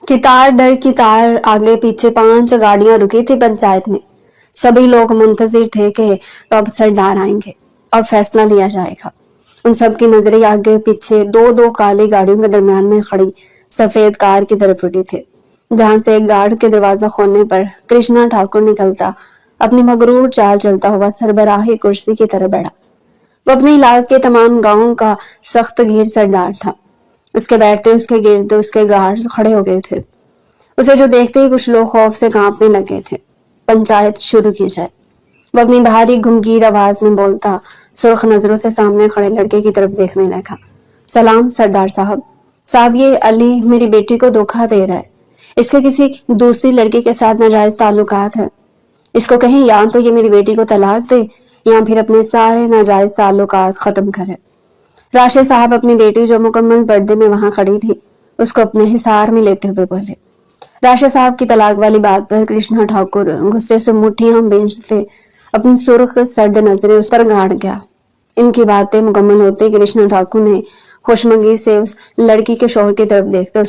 कितार डर कितार आगे पीछे 5 गाड़ियां रुकी थी पंचायत में। सभी लोग मुंतजिर थे कि कब सरदार आएंगे और फैसला लिया जाएगा। उन सब की नजरें आगे पीछे दो दो काली गाड़ियों के दरमियान में खड़ी सफेद कार की तरफ उठी थी, जहां से एक गार्ड के दरवाजा खोलने पर कृष्णा ठाकुर निकलता अपनी मगरूर चाल चलता हुआ सरबराही कुर्सी की तरफ बढ़ा। वो अपने इलाके के तमाम गांवों का सख्त गीर सरदार था। उसके बैठते उसके गिर्द उसके गार्ड खड़े हो गए थे। उसे जो देखते ही कुछ लोग खौफ से कांपने लगे थे। पंचायत शुरू की जाए, वो अपनी भारी गंभीर आवाज में बोलता सुर्ख नजरों से सामने खड़े लड़के की तरफ देखने लगा। सलाम सरदार साहब। साहब, ये अली मेरी बेटी को धोखा दे रहा है। इसके किसी दूसरी लड़की के साथ नाजायज ताल्लुकात है। इसको कहीं या तो ये मेरी बेटी को तलाक दे या फिर अपने सारे नाजायज ताल्लुकात खत्म करे। राशिद साहब अपनी बेटी जो मुकम्मल पर्दे में वहां खड़ी थी उसको अपने हिसार में लेते हुए बोले। राशिद साहब की तलाक वाली बात पर कृष्णा ठाकुर गुस्से से मुट्ठियां बींचते अपनी सुर्ख सर्द नजरें उस पर गाड़ गया। इनकी बातें मुकम्मल होते कृष्णा ठाकुर ने खुशमगी से उस लड़की के शौहर की तरफ देखकर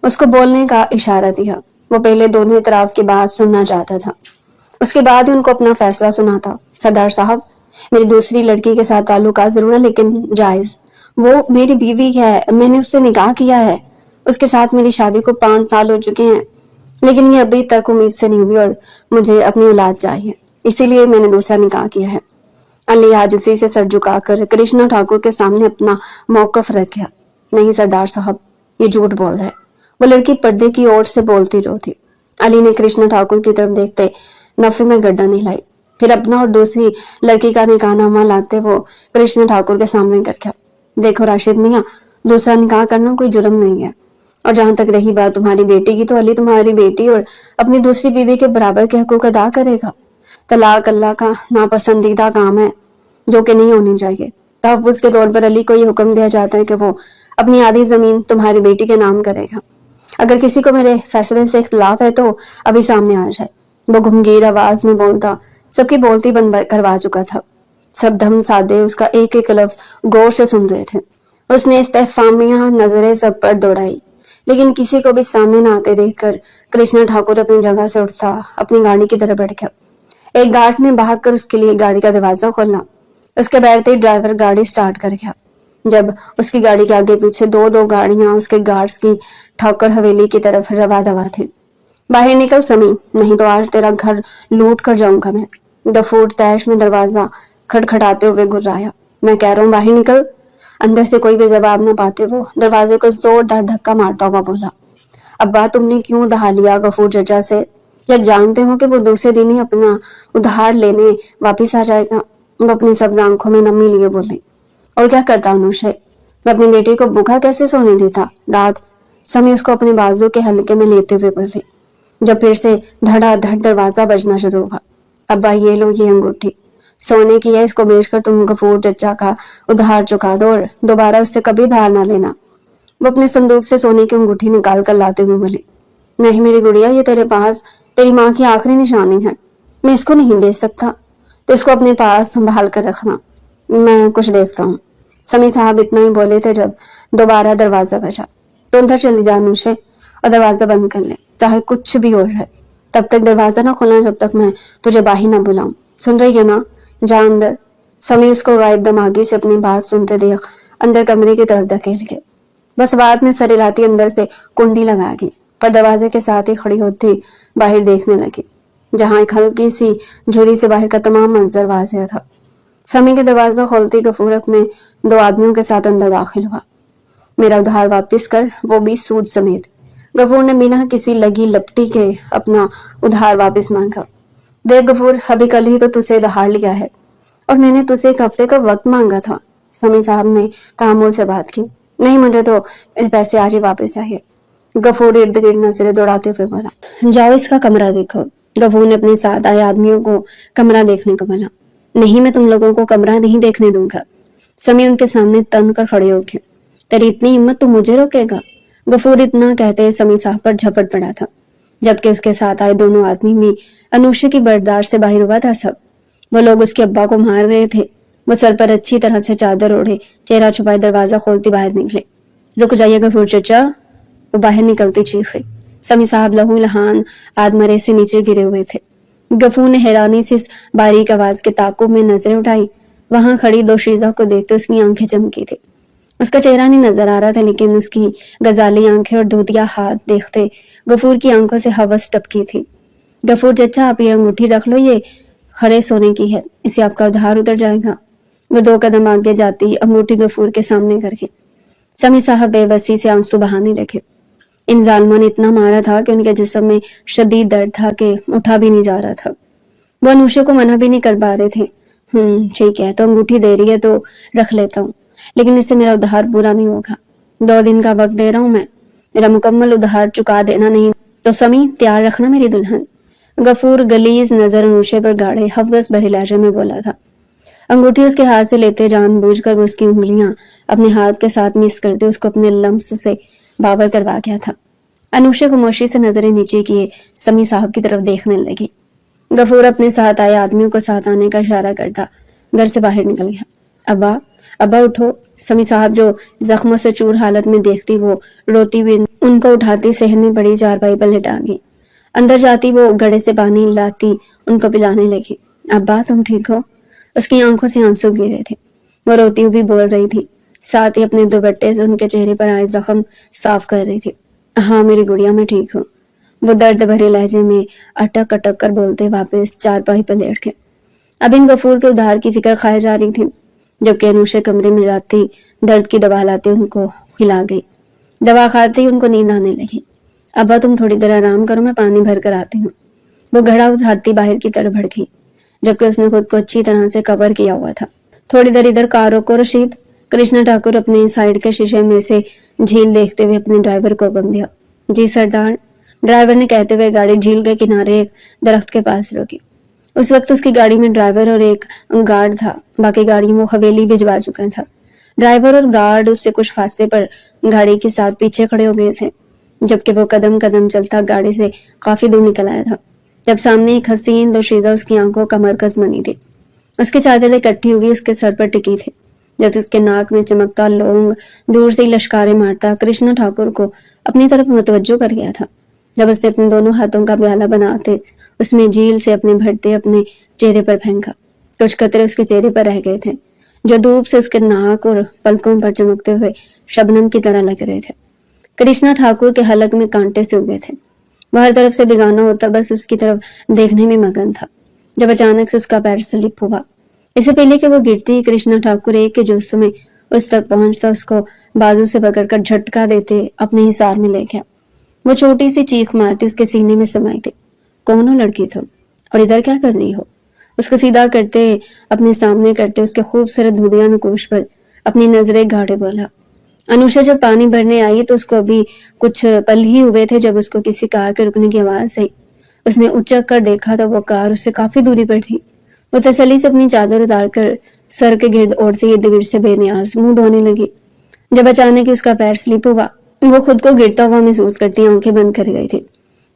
उसको बोलने का इशारा दिया। वो पहले दोनों इतराफ की बात सुनना चाहता था, उसके बाद ही उनको अपना फैसला सुनाता। सरदार साहब, मेरी दूसरी लड़की के साथ ताल्लुकात जरूर है लेकिन जायज। वो मेरी बीवी है, मैंने उससे निकाह किया है। उसके साथ मेरी शादी को 5 साल हो चुके हैं, लेकिन ये अभी तक उम्मीद से नहीं हुई और मुझे अपनी औलाद चाहिए, इसीलिए मैंने दूसरा निकाह किया है। अली आजिज़ी से सर झुकाकर कृष्णा ठाकुर के सामने अपना मौकफ रखा। नहीं सरदार साहब, ये झूठ बोल रहा है। वो लड़की पर्दे की ओर से बोलती जो थी। अली ने कृष्णा ठाकुर की तरफ देखते नफे में गर्दन हिलाई, फिर अपना और दूसरी लड़की का निकाहनामा लाते वो कृष्णा ठाकुर के सामने रखा। देखो राशिद मियाँ, दूसरा निकाह करना कोई जुर्म नहीं है, और जहां तक रही बात तुम्हारी बेटी की, तो अली तुम्हारी बेटी और अपनी दूसरी बीवी के बराबर के हकूक अदा करेगा। तलाक अल्लाह का नापसंदीदा काम है जो कि नहीं होनी चाहिए। तहफ़्फ़ुज़ के तौर पर अली को ये हुक्म दिया जाता है कि वो अपनी आधी जमीन तुम्हारी बेटी के नाम करेगा। अगर किसी को मेरे फैसले से इख्तिलाफ है तो अभी सामने आ जाए। वो गंभीर आवाज में बोलता सबकी बोलती बंद करवा चुका था। सब धम साधे उसका एक एक लफ्ज गौर से सुन रहे थे। उसने इस्तेफामिया नजरें सब पर दौड़ाई, लेकिन किसी को भी सामने न आते देखकर कृष्णा ठाकुर अपनी जगह से उठता अपनी गाड़ी की तरफ बढ़ गया। एक गार्ड ने भागकर उसके लिए गाड़ी का दरवाजा खोला। उसके बैठते ही ड्राइवर गाड़ी स्टार्ट कर गया। जब उसकी गाड़ी के आगे पीछे दो दो गाड़ियां उसके गार्ड्स की ठाकुर हवेली की तरफ रवा दवा थी। बाहर निकल समी, नहीं तो आज तेरा घर लूट कर जाऊंगा मैं। गफूर तैश में दरवाजा खटखटाते हुए गुर्राया। मैं कह रहा हूँ बाहर निकल। अंदर से कोई भी जवाब न पाते वो दरवाजे को जोरदार धक्का मारता हुआ बोला। अब्बा, तुमने क्यों उधार लिया गफूर चचा से, जब जानते हो कि वो दूसरे दिन ही अपना उधार लेने वापिस आ जाएगा। वो अपनी सब्ज आंखों में नमी लिए बोले। और क्या करता अनुशे, मैं अपनी बेटी को भूखा कैसे सोने देता रात। समी उसको अपने बाजू के हल्के में लेते हुए बोले। जब फिर से धड़ाधड़ दरवाजा बजना शुरू हुआ। अब्बा, ये लो ये अंगूठी, सोने की है, इसको बेचकर तुम गफूर चचा का उधार चुका दो और दोबारा उससे कभी धार ना लेना। वो अपने संदूक से सोने की अंगूठी निकाल कर लाते हुए बोले। नहीं मेरी गुड़िया, ये तेरे पास तेरी माँ की आखिरी निशानी है। मैं इसको नहीं बेच सकता, तो इसको अपने पास संभाल कर रखना, मैं कुछ देखता हूँ। समी साहब इतना ही बोले थे जब दोबारा दरवाजा बजा। तो अंदर चली जा अनुशे और दरवाजा बंद कर ले, चाहे कुछ भी हो जाए। तब तक दरवाजा ना खोलना जब तक मैं तुझे बाहर ना बुलाऊं। सुन रही है ना, जा अंदर। समी उसको गायब दिमागी से अपनी बात सुनते देख अंदर कमरे की तरफ धकेल गए। बस बात में सर हिलाती अंदर से कुंडी लगा दी, पर दरवाजे के साथ ही खड़ी होती बाहर देखने लगी, जहां एक हल्की सी झुरी से बाहर का तमाम मंजर वाज़ेह था। समी के दरवाजा खोलते गफूर अपने 2 आदमियों के साथ अंदर दाखिल हुआ। मेरा उधार वापस कर, वो भी सूद समेत। गफूर ने बिना किसी लगी लपटी के अपना उधार वापस मांगा। देख गफूर, अभी कल ही तो तुझसे उधार लिया है और मैंने तुझसे 1 हफ्ते का वक्त मांगा था। समी साहब ने तहम्मुल से बात की। नहीं, मुझे तो मेरे पैसे आज ही वापस चाहिए। गफूर इर्द गिर्द नजरें दौड़ाते हुए बोला। जाओ इसका कमरा देखो। गफूर ने अपने साथ आए आदमियों को कमरा देखने को बोला। नहीं, मैं तुम लोगों को कमरा नहीं देखने दूंगा। समी उनके सामने तन कर खड़े हो गए। तेरी इतनी हिम्मत, तू मुझे रोकेगा? गफूर इतना कहते समी साहब पर झपट पड़ा था, जबकि उसके साथ आए दोनों आदमी भी अनुष्य की बर्दाश्त से बाहर हुआ था। सब वो लोग उसके अब्बा को मार रहे थे। वो सर पर अच्छी तरह से चादर ओढ़े चेहरा छुपाए दरवाजा खोलती बाहर निकले। रुक जाइए गफूर चचा, वो बाहर निकलती चीख गई। समी साहब लहू लहान आधमरे से नीचे गिरे हुए थे। गफूर ने हैरानी से इस बारीक आवाज के ताकुब में नजरें उठाई। वहां खड़ी दोशीजा को देखते उसकी आंखें चमकी थी। उसका चेहरा नहीं नजर आ रहा था, लेकिन उसकी गजाली आंखें और दूधिया हाथ देखते गफूर की आंखों से हवस टपकी थी। गफूर चचा, आप ये अंगूठी रख लो, ये खड़े सोने की है, इससे आपका उधार उतर जाएगा। वो 2 कदम आगे जाती अंगूठी गफूर के सामने करके। समी साहब बेबसी से आंसू बहाने लगे। इन जालिमों ने इतना मारा था कि उनके जिस्म में शदीद दर्द था कि उठा भी नहीं जा रहा था। वो अनुषा को मना भी नहीं कर पा रहे थे। ठीक है, तो अंगूठी दे रही है तो रख लेता हूँ, लेकिन इससे मेरा उधार पूरा नहीं होगा। 2 दिन का वक्त दे रहा हूँ मैं, मेरा मुकम्मल उधार चुका देना नहीं तो समी तैयार रखना मेरी दुल्हन। गफूर गलीज नजर अनुषा पर गाड़े हवस भरे लहजे में बोला था। अंगूठी उसके हाथ से लेते जानबूझकर वो उसकी उंगलियां अपने हाथ के साथ मिस करते उसको अपने लम्स से बावर करवा गया था। अनुषा खामोशी से नजरें नीचे किए समी साहब की तरफ देखने लगी। गफूर अपने साथ आए आदमियों को साथ आने का इशारा करता घर से बाहर निकल गया। अब्बा, अब्बा उठो। समी साहब जो जख्मों से चूर हालत में देखती वो रोती हुई उनको उठाती सहन में पड़ी चारपाई पर लिटा गई। अंदर जाती वो घड़े से पानी लाती उनको पिलाने लगी। अब्बा, तुम ठीक हो? उसकी आंखों से आंसू गिरे थे। वो रोती हुई बोल रही थी, साथ ही अपने दुपट्टे से उनके चेहरे पर आए जख्म साफ कर रही थी। हाँ मेरी गुड़िया, मैं ठीक हूँ। वो दर्द भरे लहजे में अटक अटक कर बोलते वापस चारपाई पर लेट गए। अब इन गफूर के उधार की फिक्र खाए जा रही थी, जबकि अनुषा कमरे में जाती दर्द की दवा लाते उनको खिला गई। दवा खाते ही उनको नींद आने लगी। अब्बा, तुम थोड़ी देर आराम करो, मैं पानी भर कर आती हूँ। वो घड़ा उठाती बाहर की तरफ बढ़ गई, जबकि उसने खुद को अच्छी तरह से कवर किया हुआ था। थोड़ी देर इधर कार रोको रशीद। कृष्णा ठाकुर अपने साइड के शीशे में से झील देखते हुए अपने ड्राइवर को हुक्म दिया। जी सरदार, ड्राइवर ने कहते हुए गाड़ी झील के किनारे एक दरख्त के पास रोकी। उस वक्त उसकी गाड़ी में ड्राइवर और एक गार्ड था, बाकी गाड़ी वो हवेली भिजवा चुका था। ड्राइवर और गार्ड उससे कुछ फासले पर गाड़ी के साथ पीछे खड़े हो गए थे, जबकि वो कदम कदम चलता गाड़ी से काफी दूर निकल आया था, जब सामने एक हसीन दोशीजा उसकी आंखों का मरकज बनी थी। उसकी चादरें इकट्ठी हुई उसके सर पर टिकी थी, जब उसके नाक में चमकता लौंग दूर से ही लश्कारे मारता कृष्णा ठाकुर को अपनी तरफ मुतवज्जो कर गया था। जब उसने अपने दोनों हाथों का प्याला बनाते उसमें झील से अपने भरते अपने चेहरे पर फेंका। कुछ कतरे उसके चेहरे पर रह गए थे, जो धूप से उसके नाक और पलकों पर चमकते हुए शबनम की तरह लग रहे थे। कृष्णा ठाकुर के हलक में कांटे से उगे थे। वह हर तरफ से बेगाना होता बस उसकी तरफ देखने में मगन था, जब अचानक से उसका पैर स्लिप हुआ। इससे पहले कि वो गिरती, कृष्णा ठाकुर एक के जोश में उस तक पहुंचता उसको बाजू से पकड़कर झटका देते अपने हिसार में ले गया। वो छोटी सी चीख मारती उसके सीने में समाई थी। कौन हो लड़की तुम, और इधर क्या कर रही हो? उसको सीधा करते अपने सामने करते उसके खूबसूरत धुलिया नकोश पर अपनी नजरें गाड़े बोला। अनुषा जब पानी भरने आई तो उसको अभी कुछ पल ही हुए थे जब उसको किसी कार के रुकने की आवाज आई। उसने उचक कर देखा तो वो कार उससे काफी दूरी पर थी। वो तसल्ली से अपनी चादर उतार कर सर के गिर्द ओढ़ते इर्द गिर्द से बेनियाज मुंह धोने लगी, जब अचानक उसका पैर स्लिप हुआ। वो खुद को गिरता हुआ महसूस करती आंखें बंद कर गई थी,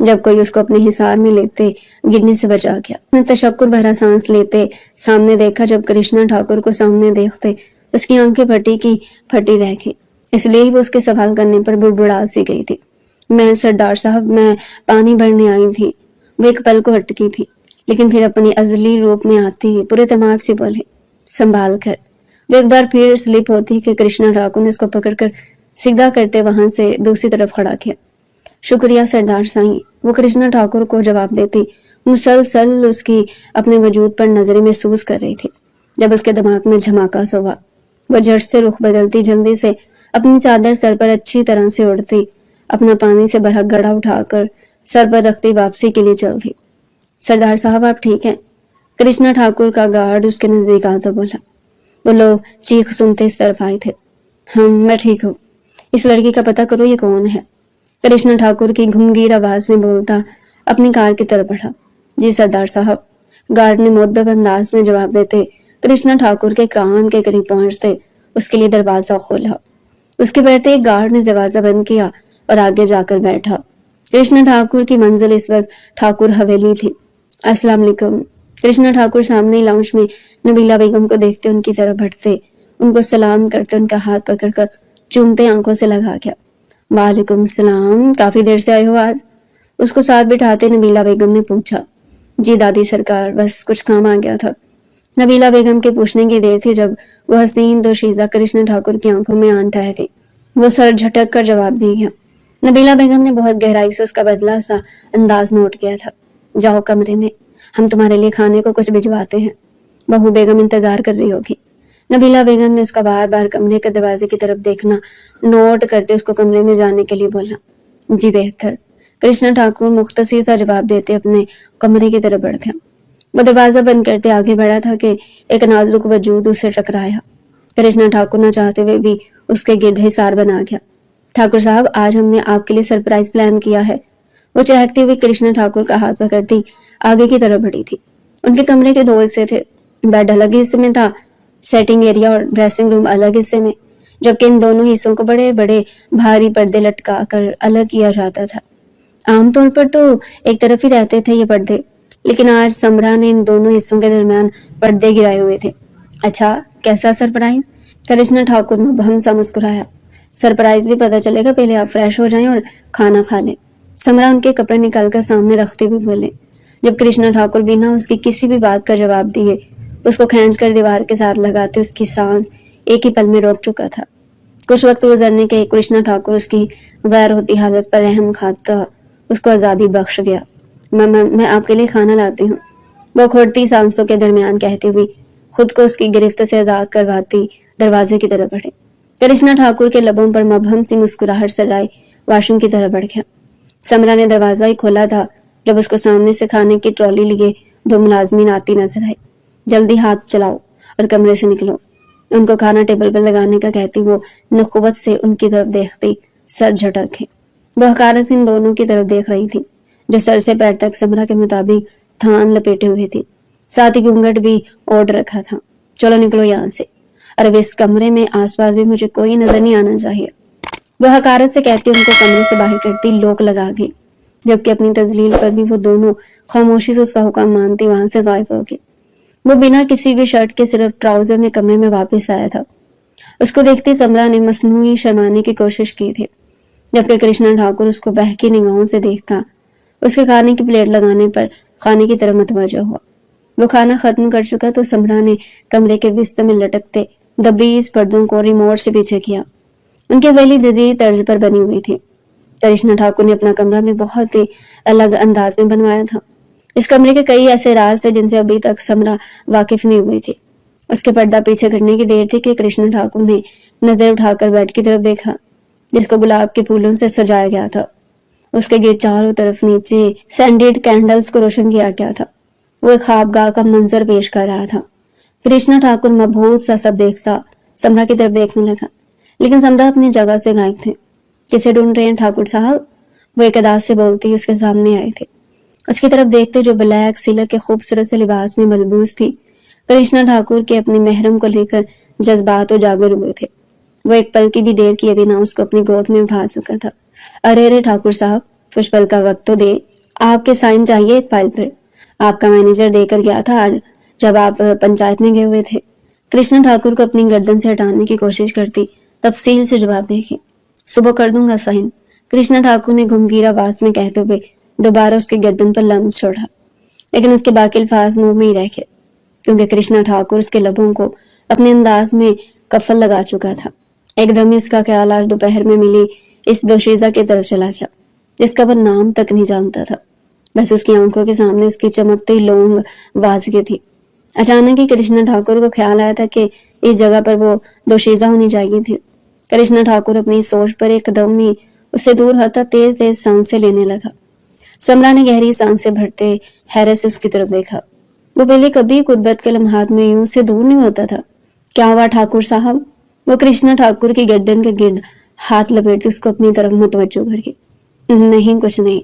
जब कोई उसको अपने हिसार में लेते गिरने से बचा गया। उसने तशक्कुर भरा सांस लेते सामने देखा, जब कृष्णा ठाकुर को सामने देखते उसकी आंखें फटी की फटी रह गई। इसलिए ही वो उसके सवाल करने पर बुड़बुड़ा सी गई थी। मैं सरदार साहब, मैं पानी भरने आई थी। वो एक पल को हटकी थी, लेकिन फिर अपनी अजली रूप में आती पूरे तमाद से बोले, संभाल कर। वो एक बार फिर स्लिप होती कि कृष्णा ठाकुर ने उसको पकड़कर सीधा करते वहां से दूसरी तरफ खड़ा किया। शुक्रिया सरदार साईं, वो कृष्णा ठाकुर को जवाब देती मुसलसल उसकी अपने वजूद पर नजरें महसूस कर रही थी, जब उसके दिमाग में झमाका सा हुआ। वो झट से रुख बदलती जल्दी से अपनी चादर सर पर अच्छी तरह से ओढ़ती, अपना पानी से भरा घड़ा उठाकर सर पर रखती वापसी के लिए चल थी। सरदार साहब आप ठीक हैं? कृष्णा ठाकुर का गार्ड उसके नजदीक आता बोला। वो लोग चीख सुनते इस तरफ आए थे। मैं ठीक हूँ, इस लड़की का पता करो, ये कौन है? कृष्णा ठाकुर की घुमगीर आवाज में बोलता अपनी कार की तरफ बढ़ा। जी सरदार साहब, गार्ड ने मुअद्दब अंदाज में जवाब देते कृष्णा ठाकुर के कान के करीब पहुंचते उसके लिए दरवाजा खोला। उसके बैठते एक गार्ड ने दरवाजा बंद किया और आगे जाकर बैठा। कृष्णा ठाकुर की मंजिल इस वक्त ठाकुर हवेली थी। अस्सलाम वालेकुम। कृष्णा ठाकुर सामने लाउंज में नबीला बेगम को देखते उनकी तरफ बढ़ते, उनको सलाम करते, उनका हाथ पकड़कर चूमते आंखों से लगा गया। وعلیکم السلام، کافی دیر سے آئے ہو آج؟ اس کو ساتھ بٹھاتے نبیلہ بیگم نے پوچھا۔ جی دادی سرکار، بس کچھ کام آ گیا تھا۔ نبیلہ بیگم کے پوچھنے کی دیر تھی جب وہ حسین دوشیزہ کرشن ٹھاکر کی آنکھوں میں آن ٹھہرے تھے۔ وہ سر جھٹک کر جواب دے گیا۔ نبیلہ بیگم نے بہت گہرائی سے اس کا بدلہ سا انداز نوٹ کیا تھا۔ جاؤ کمرے میں، ہم تمہارے لیے کھانے کو کچھ بھجواتے ہیں، بہو بیگم انتظار کر رہی ہوگی۔ نبیلہ بیگم نے اس کا بار بار کمرے کے دروازے کی طرف دیکھنا نوٹ کرتے اس کو کمرے میں جانے کے لیے بولا۔ جی بہتر، کرشنا ٹھاکر مختصر سا جواب دیتے اپنے کمرے کی طرف بڑھ گیا۔ وہ دروازہ بند کرتے آگے بڑھا تھا کہ ایک نازک وجود اسے ٹکرایا۔ کرشنا ٹھاکر نہ چاہتے ہوئے بھی اس کے گرد حصار بنا گیا۔ ٹھاکر صاحب، آج ہم نے آپ کے لیے سرپرائز پلان کیا ہے۔ وہ چہکتے ہوئے کرشنا ٹھاکر کا ہاتھ پکڑتی آگے کی طرف بڑھی تھی۔ ان کے کمرے کے 2 حصے تھے، بیڈ الگ حصے میں تھا، سیٹنگ ایریا اور ڈریسنگ روم الگ حصے میں، جبکہ ان دونوں حصوں کو بڑے بڑے بھاری پردے لٹکا کر الگ کیا جاتا تھا۔ عام طور پر تو ایک طرف ہی رہتے تھے یہ پردے، لیکن آج سمرا نے ان دونوں حصوں کے درمیان پردے گرائے ہوئے تھے۔ اچھا، کیسا سرپرائز؟ کرشنا ٹھاکر مبہم سا مسکرایا۔ سرپرائز بھی پتہ چلے گا، پہلے آپ فریش ہو جائیں اور کھانا کھا لیں۔ سمرا ان کے کپڑے نکال کر سامنے رکھتے ہوئے بولے۔ جب کرشنا ٹھاکر بنا اس کی کسی بھی بات کا جواب دیے اس کو کھینچ کر دیوار کے ساتھ لگاتے اس کی سانس ایک ہی پل میں روک چکا تھا۔ کچھ وقت گزرنے کے کرشنا ٹھاکر اس کی غیر ہوتی حالت پر رحم کھاتا اس کو آزادی بخش گیا۔ میں آپ کے لیے کھانا لاتی ہوں، وہ کھڑتی سانسوں کے درمیان کہتی ہوئی خود کو اس کی گرفت سے آزاد کرواتی دروازے کی طرف بڑھے۔ کرشنا ٹھاکر کے لبوں پر مبہم سی مسکراہٹ سجائے واش روم کی طرف بڑھ گیا۔ سمرا نے دروازہ ہی کھولا تھا جب اس کو سامنے سے کھانے کی ٹرالی لیے 2 ملازمین آتی نظر آئی۔ جلدی ہاتھ چلاؤ اور کمرے سے نکلو، ان کو کھانا ٹیبل پر لگانے کا کہتی وہ نخوت سے ان کی طرف دیکھتی سر جھٹک ہے۔ وہ حقارت سے ان دونوں کی طرف دیکھ رہی تھی جو سر سے پیر تک سمرا کے مطابق تھان لپیٹے ہوئے تھی، ساتھ ہی گھونگھٹ بھی اوڑھ رکھا تھا۔ چلو نکلو یہاں سے، اور اب اس کمرے میں آس پاس بھی مجھے کوئی نظر نہیں آنا چاہیے، وہ حقارت سے کہتی ان کو کمرے سے باہر کرتی لوک لگا گئی، جبکہ اپنی تذلیل پر بھی وہ دونوں خاموشی سے اس کا حکم مانتی وہاں سے غائب ہو گئی۔ وہ بنا کسی بھی شرٹ کے صرف ٹراؤزر میں کمرے میں واپس آیا تھا۔ اس کو دیکھتی سمرا نے مصنوعی شرمانے کی کوشش کی تھی، جبکہ کرشنا ٹھاکر اس کو بہکی نگاہوں سے دیکھتا اس کے کھانے کی پلیٹ لگانے پر کھانے کی طرف متوجہ ہوا۔ وہ کھانا ختم کر چکا تو سمرا نے کمرے کے وسط میں لٹکتے دبیز پردوں کو ریموٹ سے پیچھے کیا۔ ان کی حویلی جدید طرز پر بنی ہوئی تھی۔ کرشنا ٹھاکر نے اپنا کمرہ بھی بہت ہی الگ انداز میں بنوایا تھا۔ اس کمرے کے کئی ایسے راز تھے جن سے ابھی تک سمرا واقف نہیں ہوئی تھی۔ اس کے پردہ پیچھے کرنے کی دیر تھی کہ کرشنا ٹھاکر نے نظر اٹھا کر بیڈ کی طرف دیکھا جس کو گلاب کے پھولوں سے سجایا گیا تھا۔ اس کے گرد چاروں طرف نیچے سینڈیڈ کینڈلز کو روشن کیا گیا تھا۔ وہ ایک خوابگاہ کا منظر پیش کر رہا تھا۔ کرشنا ٹھاکر مبہوت سا سب دیکھتا سمرا کی طرف دیکھنے لگا، لیکن سمرا اپنی جگہ سے غائب تھے۔ کسے ڈھونڈ رہے ہیں ٹھاکر صاحب؟ وہ ایک ادا سے بولتی اس کے سامنے آئے تھے۔ اس کی طرف دیکھتے جو بلیک سلک کے خوبصورت سے لباس میں ملبوس تھی۔ کرشنا ٹھاکر کے اپنے محرم کو لے کر جذبات اجاگر ہوئے تھے۔ وہ ایک پل کی بھی دیر کیے بنا اس کو اپنی گود میں اٹھا چکا تھا۔ ارے ٹھاکر صاحب، کچھ پل کا وقت تو دے، آپ کے سائن چاہیے ایک فائل پر، آپ کا مینیجر دے کر گیا تھا جب آپ پنچایت میں گئے ہوئے تھے۔ کرشنا ٹھاکر کو اپنی گردن سے ہٹانے کی کوشش کرتی تفصیل سے جواب دیکھی۔ صبح کر دوں گا سائن، کرشنا ٹھاکر نے گھمگیر آواز میں کہتے ہوئے دوبارہ اس کی گردن پر لمس چھوڑا، لیکن اس کے باقی الفاظ منہ میں ہی رہ گئے کیونکہ کرشنا ٹھاکر اس کے لبوں کو اپنے انداز میں کفل لگا چکا تھا۔ ایک دم ہی اس کا خیال آج دوپہر میں ملی اس دوشیزہ کی طرف چلا گیا جس کا وہ نام تک نہیں جانتا تھا۔ بس اس کی آنکھوں کے سامنے اس کی چمکتی لونگ واضح تھی۔ اچانک ہی کرشنا ٹھاکر کو خیال آیا تھا کہ اس جگہ پر وہ دوشیزہ ہونی چاہیے تھی۔ کرشنا ٹھاکر اپنی سوچ پر ایک دم ہی اس سے دور ہٹا تیز تیز سانسیں لینے لگا۔ سمرا نے گہری سانسیں بھرتے حیرت سے اس کی طرف دیکھا۔ وہ پہلے کبھی قربت کے لمحات میں یوں سے دور نہیں ہوتا تھا۔ کیا ہوا ٹھاکر صاحب؟ وہ کرشنا ٹھاکر کی گردن کے گرد ہاتھ لپیٹتی اس کو اپنی طرف متوجہ کر کے۔ نہیں کچھ نہیں،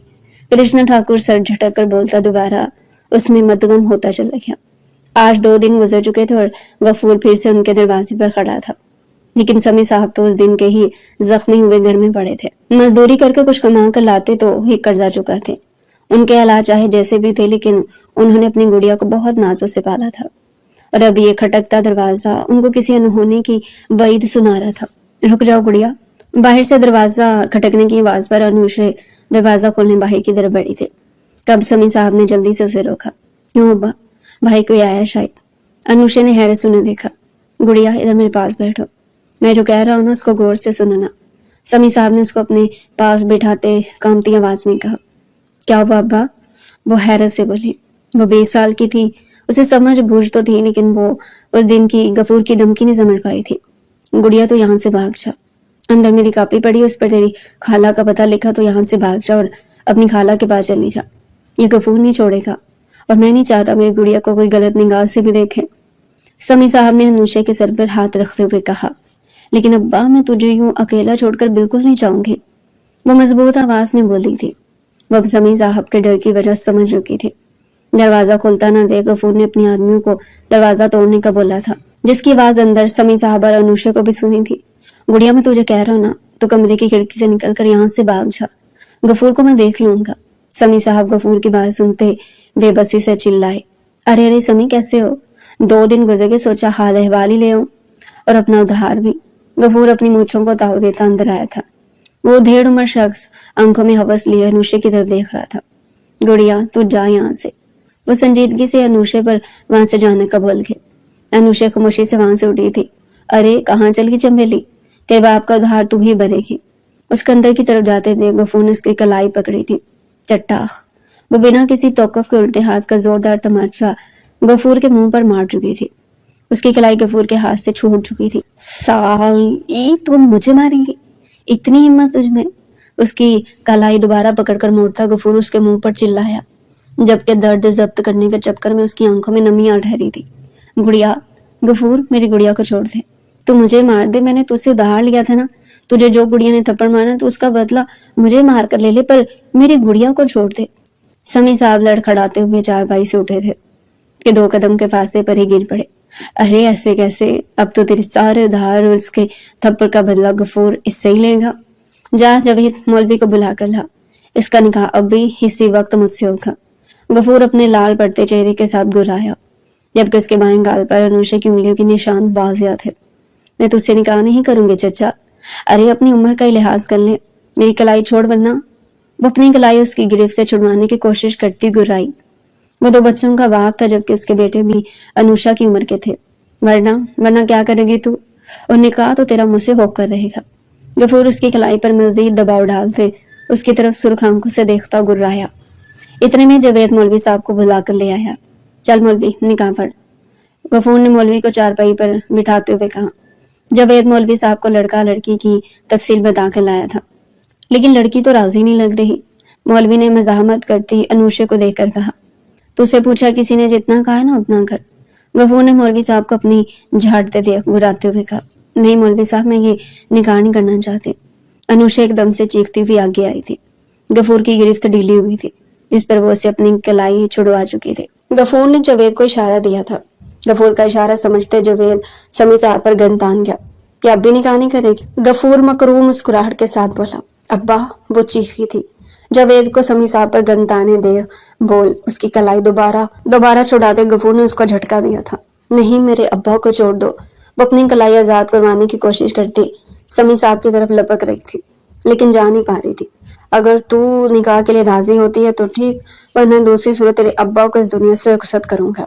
کرشنا ٹھاکر سر جھٹک کر بولتا دوبارہ اس میں مدغم ہوتا چلا گیا۔ آج 2 دن گزر چکے تھے اور غفور پھر سے ان کے دروازے پر کھڑا تھا، لیکن سمی صاحب تو اس دن کے ہی زخمی ہوئے گھر میں پڑے تھے۔ مزدوری کر کے کچھ کما کر لاتے تو ہی قرضہ چکا تھے۔ ان کے حالات چاہے جیسے بھی تھے لیکن انہوں نے اپنی گڑیا کو بہت نازوں سے پالا تھا، اور اب یہ کھٹکتا دروازہ ان کو کسی انہونے کی وعید سنا رہا تھا۔ رک جاؤ گڑیا، बाहर से दरवाजा खटकने की आवाज पर अनुशे दरवाजा खोलने बाहर की तरफ बढ़ी थी। कब समी साहब ने जल्दी से उसे रोका। क्यों अब्बा, भाई कोई आया शायद। अनुशे ने हैरत से उन्हें देखा। गुड़िया इधर मेरे पास बैठो, मैं जो कह रहा हूँ ना उसको गौर से सुनना। समी साहब ने उसको अपने पास बिठाते कांपती आवाज में कहा। क्या हुआ अब्बा? वो हैरत से बोली। वो 20 साल की थी, उसे समझ बूझ तो थी, लेकिन वो उस दिन की गफूर की धमकी नहीं समझ पाई थी। गुड़िया तो यहाँ से भाग जा, अंदर मेरी कॉपी पड़ी, उस पर तेरी खाला का पता लिखा, तो यहाँ से भाग जा और अपनी खाला के पास चली जा। ये गफूर नहीं छोड़ेगा और मैं नहीं चाहता मेरी गुड़िया को कोई गलत निगाह से भी देखे। समी साहब ने अनुशे के सर पर हाथ रखते हुए कहा। लेकिन अब्बा, मैं तुझे यूं अकेला छोड़कर बिल्कुल नहीं चाहूंगी, वो मजबूत आवाज में बोली थी। वो अब समी साहब के डर की वजह समझ चुकी थी। दरवाजा खोलता न देख गफूर ने अपनी आदमियों को दरवाजा तोड़ने का बोला था, जिसकी आवाज अंदर समी साहब और अनुशे को भी सुनी थी। गुड़िया, मैं तुझे कह रहा हूँ ना, तो कमरे की खिड़की से निकलकर यहाँ से भाग जा, गफूर को मैं देख लूंगा। समी साहब गफूर की बात सुनते बेबसी से चिल्लाए। अरे अरे समी, कैसे हो? 2 दिन गुजर के, सोचा हाल अहवाल ही ले आऊं और अपना उधार भी। गफूर अपनी मूंछों को ताव देता अंदर आया था। वो ढेर उम्र शख्स आंखों में हवस लिए अनुशे की तरफ देख रहा था। गुड़िया, तू जा यहाँ से, वो संजीदगी से अनुशे पर वहां से जाने का बोल के। अनुशे खामोशी से वहां से उठी थी। अरे कहाँ चल गई चंबेली, तेरे बाप का उधार तू ही भरेगी। उसके अंदर की तरफ जाते थे गफूर ने उसकी कलाई पकड़ी थी। चट्टाख, वो बिना किसी तौकफ के उल्टे हाथ का जोरदार तमाचा गफूर के मुंह पर मार चुकी थी। उसकी कलाई गफूर के हाथ से छूट चुकी थी। साली, तुम मुझे मारेंगी? इतनी हिम्मत तुझमें? उसकी कलाई दोबारा पकड़कर मोड़ता गफूर उसके मुंह पर चिल्लाया, जबकि दर्द जब्त करने के चक्कर में उसकी आंखों में नमी आ ठहरी थी। गुड़िया, गफूर मेरी गुड़िया को छोड़ दे, तू मुझे मार दे, मैंने तुझसे उधार लिया था ना, तुझे जो गुड़िया ने थप्पड़ मारा तो उसका बदला मुझे मार कर ले ले, पर मेरी गुड़िया को छोड़ दे। समी साहब लड़खड़ाते हुए चारपाई से उठे थे कि 2 कदम के फासले पर ही गिर पड़े। अरे ऐसे कैसे, अब तो तेरे सारे उधार और उसके थप्पड़ का बदला गफूर इससे ही लेगा। जा जावेद मौलवी को बुला कर ला, इसका निकाह अब भी इसी वक्त मुझसे होगा। गफूर अपने लाल पड़ते चेहरे के साथ गुर्राया, जबकि उसके बाएं गाल पर अनुशे की उंगलियों के निशान वाज़िया थे। मैं तुझसे निकाह नहीं करूंगी चचा। अरे अपनी उम्र का लिहाज कर ले, मेरी कलाई छोड़, वरना। वो अपनी कलाई उसकी गिरफ्त से छुड़वाने की कोशिश करती गुर्राई। वो 2 बच्चों का बाप था, जबकि उसके बेटे भी अनुषा की उम्र के थे। वरना वरना क्या करेगी तू? और निकाह तो तेरा मुझसे होकर रहेगा। गफूर उसकी कलाई पर मजीद दबाव डालते उसकी तरफ सुर्ख आंखों से देखता गुर्राया। इतने में जावेद मौलवी साहब को बुलाकर ले आया। चल मौलवी, निकाह पढ़, गफूर ने मौलवी को चारपाई पर बिठाते हुए कहा। जावेद मौलवी साहब को लड़का लड़की की तफसील बता कर लाया था, लेकिन लड़की तो राजी नहीं लग रही। मौलवी ने मजामत करती अनुशे को देखकर कहा, तुझसे पूछा किसी ने, जितना कहा है ना उतना कर। गफूर ने मौलवी साहब को अपनी झाड़ते देख गुराते हुए कहा, नहीं मौलवी साहब, मैं ये निकाह नहीं करना चाहती। अनुशा एकदम से चीखती हुई आगे आई थी। गफूर की गिरफ्त ढीली हुई थी, जिस पर वो उसे अपनी कलाई छुड़वा चुकी थी। गफूर ने जावेद को इशारा दिया था। गफूर का इशारा समझते जावेद समी साहब पर गन तान गया कि अब भी निकाह नहीं करेगी। गफूर मकरूम मुस्कुराहट के साथ बोला, अब्बा, वो चीखी थी। जावेद को समी साहब पर गन ताने दे बोल उसकी कलाई दोबारा छुड़ाते गफूर ने उसको झटका दिया था। नहीं, मेरे अब्बा को छोड़ दो। वो अपनी कलाई आजाद करवाने की कोशिश करती समी साहब की तरफ लपक रही थी, लेकिन जा नहीं पा रही थी। अगर तू निकाह के लिए राजी होती है तो ठीक, वरना दूसरी सूरत तेरे अब्बा को इस दुनिया से रुखसत करूंगा।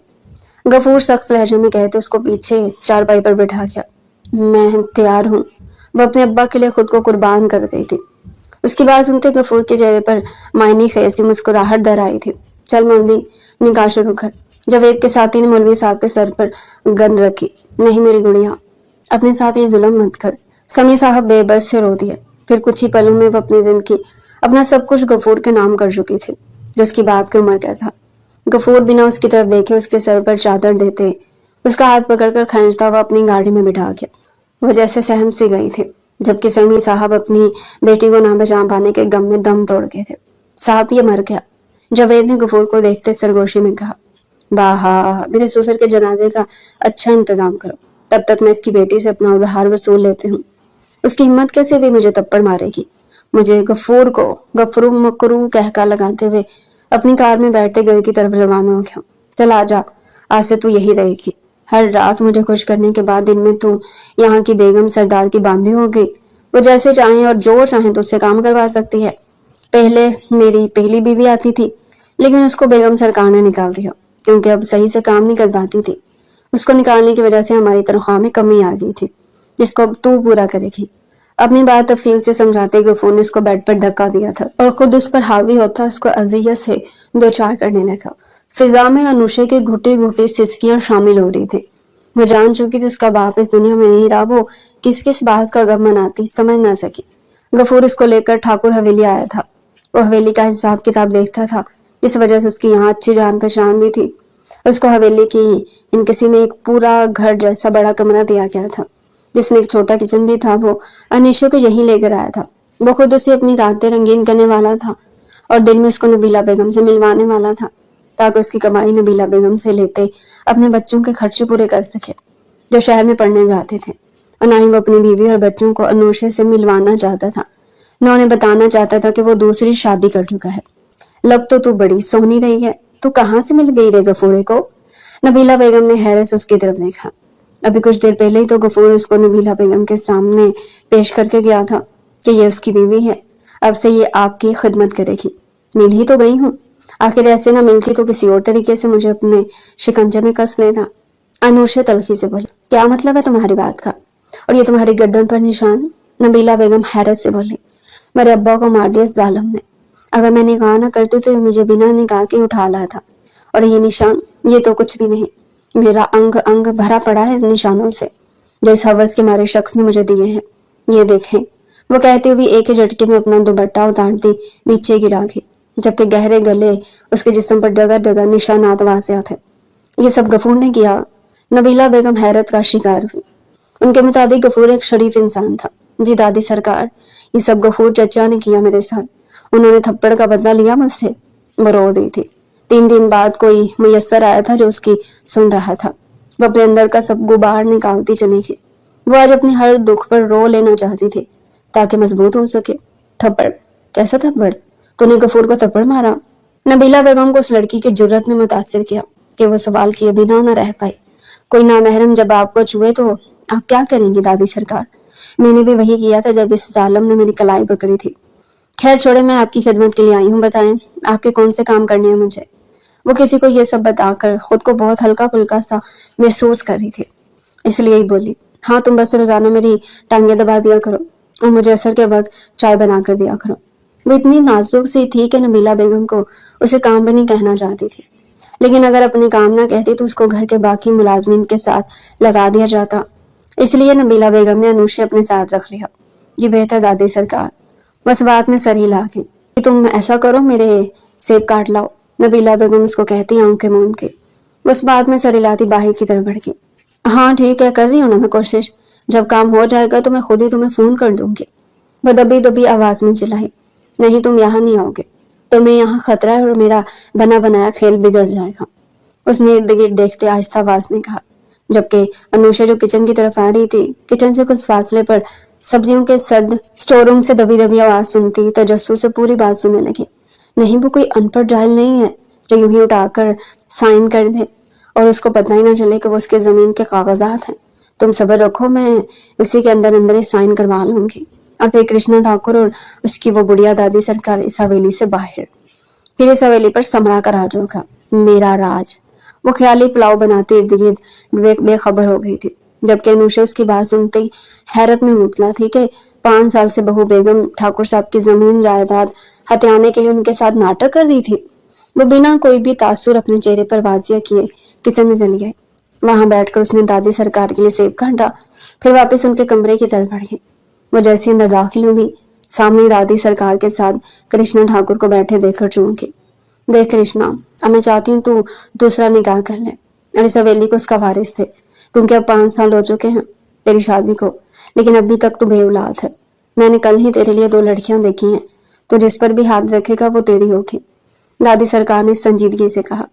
गफूर सख्त लहजे में कहते उसको पीछे चारपाई पर बिठा गया। मैं तैयार हूँ। वो अपने अब्बा के लिए खुद को कुर्बान कर गई थी। उसकी बात सुनते गफूर के चेहरे पर मायनी खैसी मुस्कुराहट दर आई थी। चल मौलवी, निकाह शुरू कर। जावेद के साथी ने मौलवी साहब के सर पर गन रखी। नहीं मेरी गुड़िया, अपने साथ ये जुल्म मत कर। समी साहब बेबस से रो दिए। फिर कुछ ही पलों में वो अपनी जिंदगी, अपना सब कुछ गफूर के नाम कर चुकी थी, जो उसकी बाप की उम्र का था। गफूर बिना उसकी तरफ देखे उसके सर पर चादर देते उसका हाथ पकड़कर खींचता हुआ अपनी गाड़ी में बिठा गया। वो जैसे सहम सी गई थी, जबकि समी साहब अपनी बेटी को ना बचा पाने के गम में दम तोड़ गए थे। साहब, ये मर गया। जावेद ने गफूर को देखते सरगोशी में कहा, बाहा, मेरे ससुर के जनाजे का अच्छा इंतजाम करो, तब तक मैं इसकी बेटी से अपना उधार वसूल लेती हूँ। उसकी हिम्मत कैसे भी मुझे थप्पड़ मारेगी। मुझे गफूर को गफरू मकरू कहका लगाते हुए अपनी कार में बैठते घर की तरफ रवाना हो गया। चल आजा, आज से तू यही रहेगी। हर रात मुझे खुश करने के बाद दिन में तू यहाँ की बेगम सरदार की बांधी हो गई। وہ جیسے چاہیں اور جو چاہیں تو اس سے کام کروا سکتی ہے. پہلے میری پہلی بیوی آتی تھی لیکن اس کو بیگم سرکار نے نکال دیا کیونکہ اب صحیح سے کام نہیں کر پاتی تھی. اس کو نکالنے کی وجہ سے ہماری تنخواہ میں کمی آ گئی تھی جس کو اب تو پورا کرے گی. اپنی بات تفصیل سے سمجھاتے غفور نے اس کو بیڈ پر دھکا دیا تھا اور خود اس پر حاوی ہوتا اس کو اذیت سے دو چار کرنے لگا. فضا میں انوشے کے گھٹے گھٹے سسکیاں شامل ہو رہی تھی. وہ جان چکی تھی اس کا باپ اس دنیا میں نہیں رہا. وہ کس کس بات کا غم مناتی سمجھ نہ سکی. غفور اس کو لے کر ٹھاکر حویلی آیا تھا. وہ حویلی کا حساب کتاب دیکھتا تھا اس وجہ سے اس کی یہاں اچھی جان پہچان بھی تھی. اور اس کو حویلی کی ان کسی میں ایک پورا گھر جیسا بڑا کمرہ دیا گیا تھا جس میں ایک چھوٹا کچن بھی تھا. وہ انیشا کو یہیں لے کر آیا تھا. وہ خود اسے اپنی راتیں رنگین کرنے والا تھا اور دن میں اس کو نبیلہ بیگم سے ملوانے والا تھا تاکہ اس کی کمائی نبیلہ بیگم سے لیتے اپنے بچوں کے خرچے پورے کر سکے جو شہر میں پڑھنے جاتے تھے. اور نہ ہی وہ اپنی بیوی اور بچوں کو انوشے سے ملوانا چاہتا تھا نہ انہیں بتانا چاہتا تھا کہ وہ دوسری شادی کر چکا ہے. لگ تو بڑی سونی رہی ہے. تو کہاں سے مل گئی رے غفورے کو؟ نبیلہ بیگم نے حیرت سے اس کی طرف دیکھا. ابھی کچھ دیر پہلے ہی تو غفور اس کو نبیلہ بیگم کے سامنے پیش کر کے گیا تھا کہ یہ اس کی بیوی ہے. اب سے یہ آپ کی خدمت کرے گی. مل ہی تو گئی ہوں. آخر ایسے نہ ملتی تو کسی اور طریقے سے مجھے اپنے شکنجے میں کس لینا. انوشے تلخی سے بولی. کیا مطلب ہے تمہاری بات کا؟ اور یہ تمہاری گردن پر نشان؟ نبیلہ بیگم حیرت سے بولی. میرے ابا کو مار دیا اس ظالم نے. اگر میں نکاح نہ کرتی تو مجھے بنا نکاح کے اٹھا لایا تھا. اور یہ نشان یہ تو کچھ بھی نہیں. میرا انگ انگ بھرا پڑا ہے اس نشانوں سے جو اس ہوس کے مارے شخص نے مجھے دیے ہیں. یہ دیکھیں. وہ کہتے ہوئے ایک ہی جھٹکے میں اپنا دوپٹہ اتارتی نیچے گرا گئی جبکہ گہرے گلے اس کے جسم پر جگہ جگہ نشانات واضح تھے. یہ سب غفور نے کیا؟ نبیلہ بیگم حیرت کا شکار ہوئی. ان کے مطابق غفور ایک شریف انسان تھا. جی دادی سرکار یہ سب غفور چچا نے کیا میرے ساتھ. انہوں نے تھپڑ کا بدلہ لیا مجھ سے. وہ رو دی تھی. 3 دن بعد کوئی میسر آیا تھا جو اس کی سن رہا تھا. وہ اپنے اندر کا سب غبار نکالتی چلی گئی. وہ آج اپنے ہر دکھ پر رو لینا چاہتی تھی تاکہ مضبوط ہو سکے. تھپڑ؟ کیسا تھپڑ؟ تو نے غفور کو تھپڑ مارا؟ نبیلہ بیگم کو اس لڑکی کی جرت نے متاثر کیا کہ وہ سوال کیے بنا نہ رہ پائی. کوئی نامحرم جب آپ کو چھوئے تو آپ کیا کریں گی دادی سرکار؟ میں نے بھی وہی کیا تھا جب اس ظالم نے میری کلائی پکڑی تھی. خیر چھوڑے میں آپ کی خدمت کے لیے آئی ہوں. بتائیں آپ کے کون سے کام کرنے ہیں مجھے؟ وہ کسی کو یہ سب بتا کر خود کو بہت ہلکا پھلکا سا محسوس کر رہی تھی اس لیے ہی بولی. ہاں تم بس روزانہ میری ٹانگیں دبا دیا کرو اور مجھے عصر کے وقت چائے بنا کر دیا کرو. وہ اتنی نازک سی تھی کہ نبیلہ بیگم کو اسے کام بنی کہنا چاہتی تھی لیکن اگر اپنے کام نہ کہتی تو اس کو گھر کے باقی ملازمین کے ساتھ لگا دیا جاتا. اس لیے نبیلہ بیگم نے انوشے اپنے ساتھ رکھ لیا. جی بہتر دادی سرکار. بس بات میں سر ہلا گئی. تم ایسا کرو میرے سیب کاٹ لاؤ. نبیلہ بیگم اس کو کہتی آنکھیں موند کے. بس بات میں سر ہلاتی باہر کی طرف بڑھ گئی. ہاں ٹھیک ہے کر رہی ہوں نا میں کوشش. جب کام ہو جائے گا تو میں خود ہی تمہیں فون کر دوں گی. وہ دبی دبی آواز میں چلائی. نہیں تم یہاں نہیں آؤ گے. تمہیں یہاں خطرہ ہے اور میرا بنا بنایا کھیل بگڑ جائے گا. اس نے ارد گرد دیکھتے آہستہ آواز میں کہا جبکہ انوشا جو کچن کی طرف آ رہی تھی کچن سے کچھ فاصلے پر سبزیوں کے سرد سٹور روم سے دبی دبی آواز سنتی تجسس سے پوری بات سننے لگی. نہیں وہ کوئی ان پڑھ جاہل نہیں ہے جو یوں ہی اٹھا کر سائن کر دے اور اس کو پتہ ہی نہ چلے کہ وہ اس کے زمین کے کاغذات ہیں. تم صبر رکھو میں اسی کے اندر اندر سائن کروا لوں گی. اور پھر کرشنا ٹھاکر اور اس کی وہ بڑھیا دادی سرکار اس حویلی سے باہر. پھر اس حویلی پر سمرا کا راج ہوگا. میرا راج. وہ خیالی پلاؤ بناتی ارد گرد بے خبر ہو گئی تھی جبکہ انوشا اس کی بات سنتے ہی حیرت میں مبتلا تھی کہ 5 سال سے بہو بیگم ٹھاکر صاحب کی زمین جائیداد ہتھیانے کے لیے ان کے ساتھ ناٹک کر رہی تھی. وہ بنا کوئی بھی تاثر اپنے چہرے پر واضح کیے کچن میں چلی گئی. وہاں بیٹھ کر اس نے دادی سرکار کے لیے سیب کاٹا پھر واپس ان کے کمرے کی طرف بڑھ گئی. وہ جیسے اندر داخل ہوئی سامنے دادی سرکار کے ساتھ کرشنا ٹھاکر کو بیٹھے دیکھ کر چونکی. دیکھ کرشنا اب میں چاہتی ہوں تو دوسرا نکاح کر لے. اور اس حویلی کو اس کا وارث تھے کیونکہ اب 5 سال ہو چکے ہیں تیری شادی کو لیکن ابھی تک تو بے اولاد ہے. میں نے کل ہی تیرے لیے 2 لڑکیاں دیکھی ہیں تو جس پر بھی ہاتھ رکھے گا وہ تیری ہوگی. دادی سرکار نے سنجیدگی سے کہا.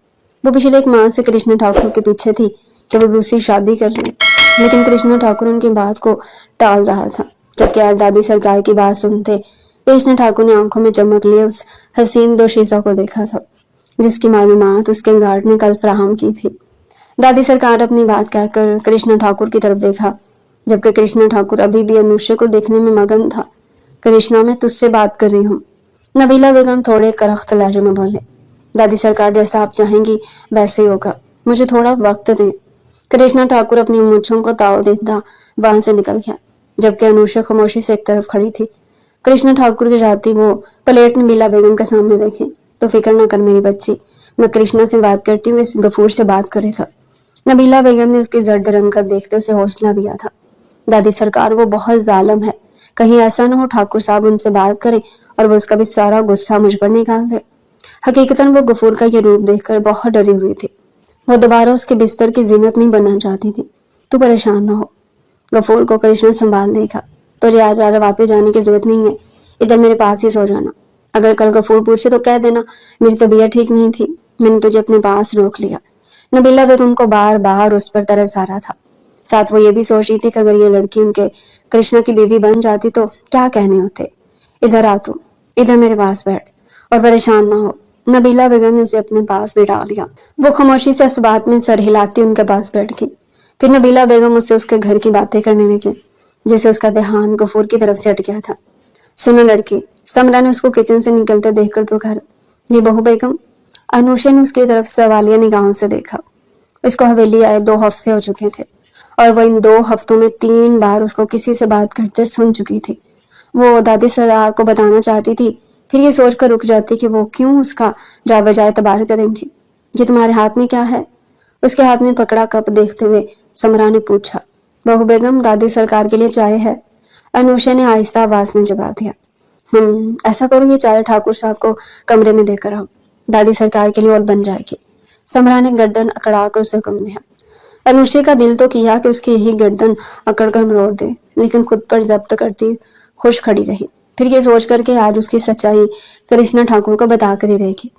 وہ پچھلے 1 ماہ سے کرشنا ٹھاکر کے پیچھے تھی کہ وہ دوسری شادی کر لیں لیکن کرشنا ٹھاکر ان کی بات کو ٹال رہا تھا جبکہ آج دادی سرکار کی بات سنتے کرشنا ٹھاکر نے آنکھوں میں چمک لیے اس حسین دوشیزہ کو دیکھا تھا جس کی معلومات اس کے گارڈ نے کل فراہم کی تھی. دادی سرکار اپنی بات کہہ کر کرشنا ٹھاکر کی طرف دیکھا जबकि कृष्णा ठाकुर अभी भी अनुषा को देखने में मगन था। कृष्णा, मैं तुझसे बात कर रही हूँ, नबीला बेगम थोड़े करख्त लहजे में बोले। दादी सरकार, जैसा आप चाहेंगी वैसे ही होगा, मुझे थोड़ा वक्त दें। कृष्णा ठाकुर अपनी मूंछों को ताव देता वहां से निकल गया, जबकि अनुषा खामोशी से एक तरफ खड़ी थी। कृष्णा ठाकुर की जाती वो प्लेट नबीला बेगम के सामने रखी। तो फिक्र न कर मेरी बच्ची, मैं कृष्णा से बात करती हूँ, इस गफूर से बात करेगा। नबीला बेगम ने उसकी जर्द रंगत देखते उसे हौसला दिया था। दादी सरकार, वो बहुत जालिम है, कहीं ऐसा न हो ठाकुर साहब उनसे बात करें और वो उसका भी सारा गुस्सा मुझ पर निकाल दे। हकीकतन वो गफूर का ये रूप देखकर बहुत डरी हुई थी। वो दोबारा उसके बिस्तर की जीनत नहीं बनना चाहती थी। तू परेशान न हो, गफूर को कृष्णा संभाल देगा। तुझे आज रात वापस जाने की जरूरत नहीं है, इधर मेरे पास ही सो जाना। अगर कल गफूर पूछे तो कह देना मेरी तबीयत ठीक नहीं थी, मैंने तुझे अपने पास रोक लिया। नबीला बेगम को बार बार उस पर तरस आ रहा था। साथ वो ये भी सोच रही थी कि अगर ये लड़की उनके कृष्णा की बीवी बन जाती तो क्या कहने होते। इधर आ तू, इधर मेरे पास बैठ और परेशान ना हो। नबीला बेगम ने उसे अपने पास बिठा लिया। वो खामोशी से इस बात में सर हिलाती उनके पास बैठ गई। फिर नबीला बेगम उससे उसके घर की बातें करने लगी, जिससे उसका ध्यान गफूर की तरफ से हट गया था। सुनो लड़की, समरा ने उसको किचन से निकलते देखकर पुकारा। जी बहू बेगम। अनुषा ने उसकी तरफ सवालिया निगाहों से देखा। इसको हवेली आए 2 हफ्ते हो चुके थे और वह इन 2 हफ्तों में 3 बार उसको किसी से बात करते सुन चुकी थी। वो दादी सरदार को बताना चाहती थी, फिर ये सोचकर रुक जाती कि वो क्यों उसका जा बजाय तबार करेंगी। ये तुम्हारे हाथ में क्या है? उसके हाथ में पकड़ा कप देखते हुए समरा ने पूछा। बहू बेगम, दादी सरकार के लिए चाय है, अनुषा ने आहिस्ता आवाज में जवाब दिया। ऐसा करो ये चाय ठाकुर साहब को कमरे में देकर आओ, दादी सरकार के लिए और बन जाएगी। समरा ने गर्दन अकड़ा कर उसे हुक्म दिया। अनुषा का दिल तो किया कि उसकी यही गर्दन अकड़ कर मरोड़ दे, लेकिन खुद पर जब्त करती खुश खड़ी रही। फिर ये सोच कर के आज उसकी सच्चाई कृष्णा ठाकुर को बताकर ही रहेगी।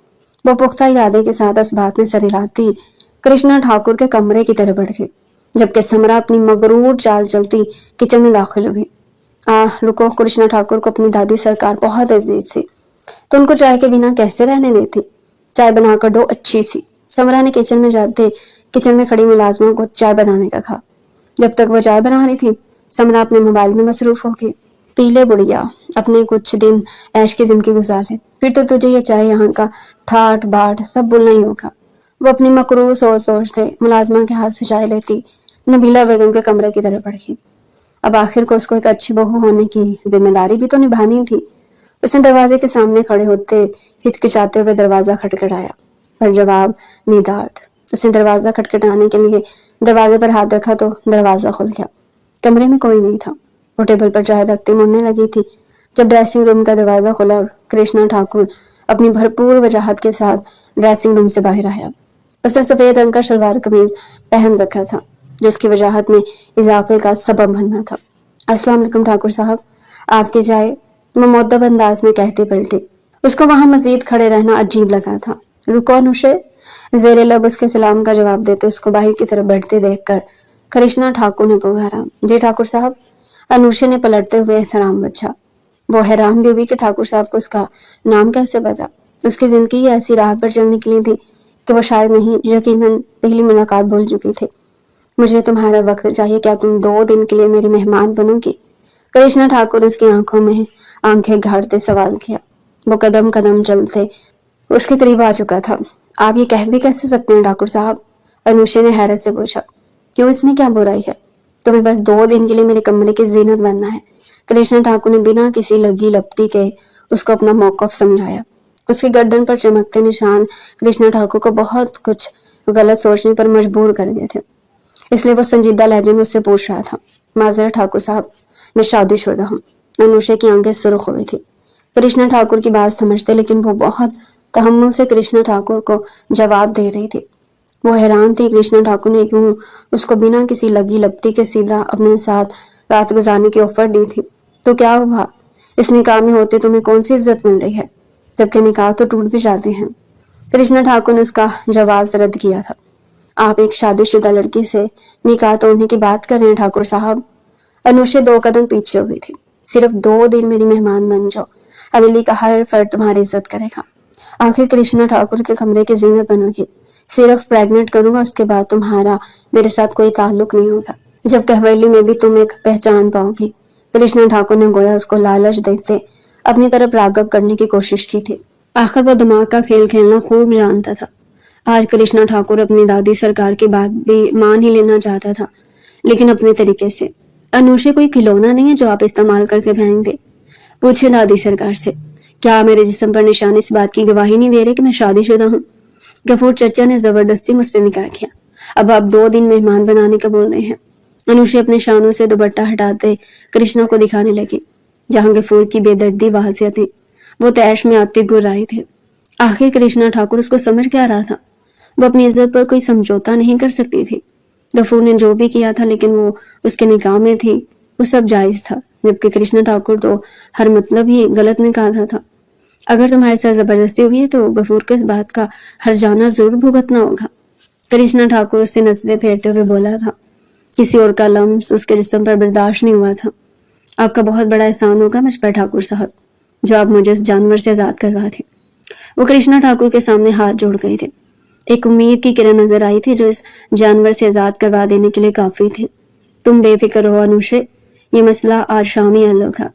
वो पुख्ता इरादे के साथ इस बात में सर हिलाती कृष्णा ठाकुर के कमरे की तरफ बढ़ गई, जबकि समरा अपनी मगरूर चाल चलती किचन में दाखिल हो गई। रुको, कृष्णा ठाकुर को अपनी दादी सरकार बहुत अजीज थी, तो उनको चाय के बिना कैसे रहने देती। चाय बनाकर दो अच्छी सी। समरा ने किचन में जाते किचन में खड़ी मुलाजमा को चाय बनाने का कहा। जब तक वो चाय बना रही थी, समरा अपने मोबाइल में मसरूफ हो गई। पी ले बुढ़िया, अपने कुछ दिन ऐश की जिंदगी गुजार ले, फिर तो तुझे ये चाय यहाँ का ठाट बाट सब भूलना ही होगा। वो अपनी मकरूर सोचते मुलाजमा के हाथ से चाय लेती नबीला बेगम के कमरे की तरफ बढ़ गई। अब आखिर को उसको एक अच्छी बहू होने की जिम्मेदारी भी तो निभानी थी। उसने दरवाजे के सामने खड़े होते हिचकिचाते हुए दरवाजा खटखटाया, पर जवाब निदार्थ। उसने दरवाजा खटखटाने के लिए दरवाजे पर हाथ रखा तो दरवाजा खुल गया। कमरे में कोई नहीं था। वो टेबल पर चाय रखती मुड़ने लगी थी जब ड्रेसिंग रूम का दरवाजा खुला और कृष्णा ठाकुर अपनी भरपूर वजाहत के साथ ड्रेसिंग रूम से बाहर आया। उसने सफेद रंग का शलवार कमीज पहन रखा था, जो उसकी वजाहत में इजाफे का सबब बनना था। अस्सलाम वालेकुम ठाकुर साहब, आपकी चाय, वो मुअद्दब अंदाज में कहते पलटी। उसको वहां मजीद खड़े रहना अजीब लगा था। रुको अनुषे, जेरे लब उसके सलाम का जवाब देते उसको बाहर की तरफ बढ़ते देखकर कृष्णा ठाकुर ने पुकारा। जी ठाकुर साहब। अनुषा ने पलटते हुए एहतराम बचा। वो हैरान भी हुई कि ठाकुर साहब को उसका नाम कैसे पता। उसकी जिंदगी ऐसी राह पर चल निकली थी कि वो शायद नहीं, यकीनन पहली मुलाकात भूल चुकी थी। मुझे तुम्हारा वक्त चाहिए, क्या तुम 2 दिन के लिए मेरी मेहमान बनोगी? कृष्णा ठाकुर ने उसकी आंखों में आंखें गाड़ते सवाल किया। वो कदम कदम चलते उसके करीब आ चुका था। आप ये कह भी कैसे सकते हैं ठाकुर साहब? अनुषा ने हैरत से पूछा। क्यों, इसमें क्या बुराई है? तुम्हें बस 2 दिन के लिए मेरे कमरे की जीनत बनना है। कृष्णा ठाकुर ने बिना किसी लगी लपटी के उसको अपना मौकफ समझाया। उसकी गर्दन पर चमकते निशान कृष्णा ठाकुर को बहुत कुछ गलत सोचने पर मजबूर कर गए थे, इसलिए वो संजीदा लहजे में उससे पूछ रहा था। माजरत ठाकुर साहब, मैं शादीशुदा हूँ। अनुषा की आंखें सुर्ख हुई थी। कृष्णा ठाकुर की बात समझते, लेकिन वो बहुत तहम्मुल से कृष्णा ठाकुर को जवाब दे रही थी। वो हैरान थी कृष्णा ठाकुर ने क्यों उसको बिना किसी लगी लपटी के सीधा अपने साथ रात गुजारने की ऑफर दी थी। तो क्या हुआ, इस निकाह में होते तुम्हें कौन सी इज्जत मिल रही है, जबकि निकाह तो टूट भी जाते हैं। कृष्णा ठाकुर ने उसका जवाब रद्द किया था। आप एक शादीशुदा लड़की से निकाह तोड़ने की बात कर रहे हैं ठाकुर साहब। अनुषा 2 कदम पीछे हुई थी। सिर्फ 2 दिन मेरी मेहमान बन जाओ, हवेली का हर फर्द तुम्हारी इज्जत करेगा। आखिर कृष्णा ठाकुर के कमरे की जीनत बनोगी। सिर्फ प्रेग्नेंट करूंगा, उसके बाद तुम्हारा मेरे साथ कोई ताल्लुक नहीं होगा। जब कि हवेली में भी तुम एक पहचान पाओगी। कृष्णा ठाकुर ने गोया उसको लालच देते अपनी तरफ राग़िब करने की कोशिश की थी। आखिर वो दिमाग का खेल खेलना खूब जानता था। आज कृष्णा ठाकुर अपनी दादी सरकार की बात भी मान ही लेना चाहता था, लेकिन अपने तरीके से। अनुषे कोई खिलौना नहीं है जो आप इस्तेमाल करके फेंक दे। पूछे दादी सरकार से, क्या मेरे जिस्म पर निशान इस बात की गवाही नहीं दे रहे कि मैं शादीशुदा हूँ? गफूर चचा ने जबरदस्ती मुझसे निकाह किया। अब आप 2 दिन मेहमान बनाने का बोल रहे हैं। अनुषे अपने शानों से दुपट्टा हटाते कृष्णा को दिखाने लगी, जहाँ गफूर की बेदर्दी वाज़ेह थी। वो तैश में आती गुर्राए थे। आखिर कृष्णा ठाकुर उसको समझ क्या रहा था? वो अपनी इज्जत पर कोई समझौता नहीं कर सकती थी। गफूर ने जो भी किया था, लेकिन वो उसके निकाह में थी, वो सब जायज़ था, जबकि कृष्णा ठाकुर तो हर मतलब ही गलत निकाल रहा था। अगर तुम्हारे साथ ज़बरदस्ती हुई है तो गफूर को इस बात का हर्जाना ज़रूर भुगतना होगा। कृष्णा ठाकुर उससे नज़रें फेरते हुए बोला था। किसी और का लम्स उसके जिस्म पर बर्दाश्त नहीं हुआ था। आपका बहुत बड़ा एहसान होगा मुझ पर ठाकुर साहब, जो आप मुझे इस जानवर से आज़ाद करवा थे। वो कृष्णा ठाकुर के सामने हाथ जोड़ गए थे। एक उम्मीद की किरण नजर आई थी जो इस जानवर से आज़ाद करवा देने के लिए काफ़ी थी। तुम बेफिक्र हो अनुषे, ये मसला आज शाम ही हल होगा,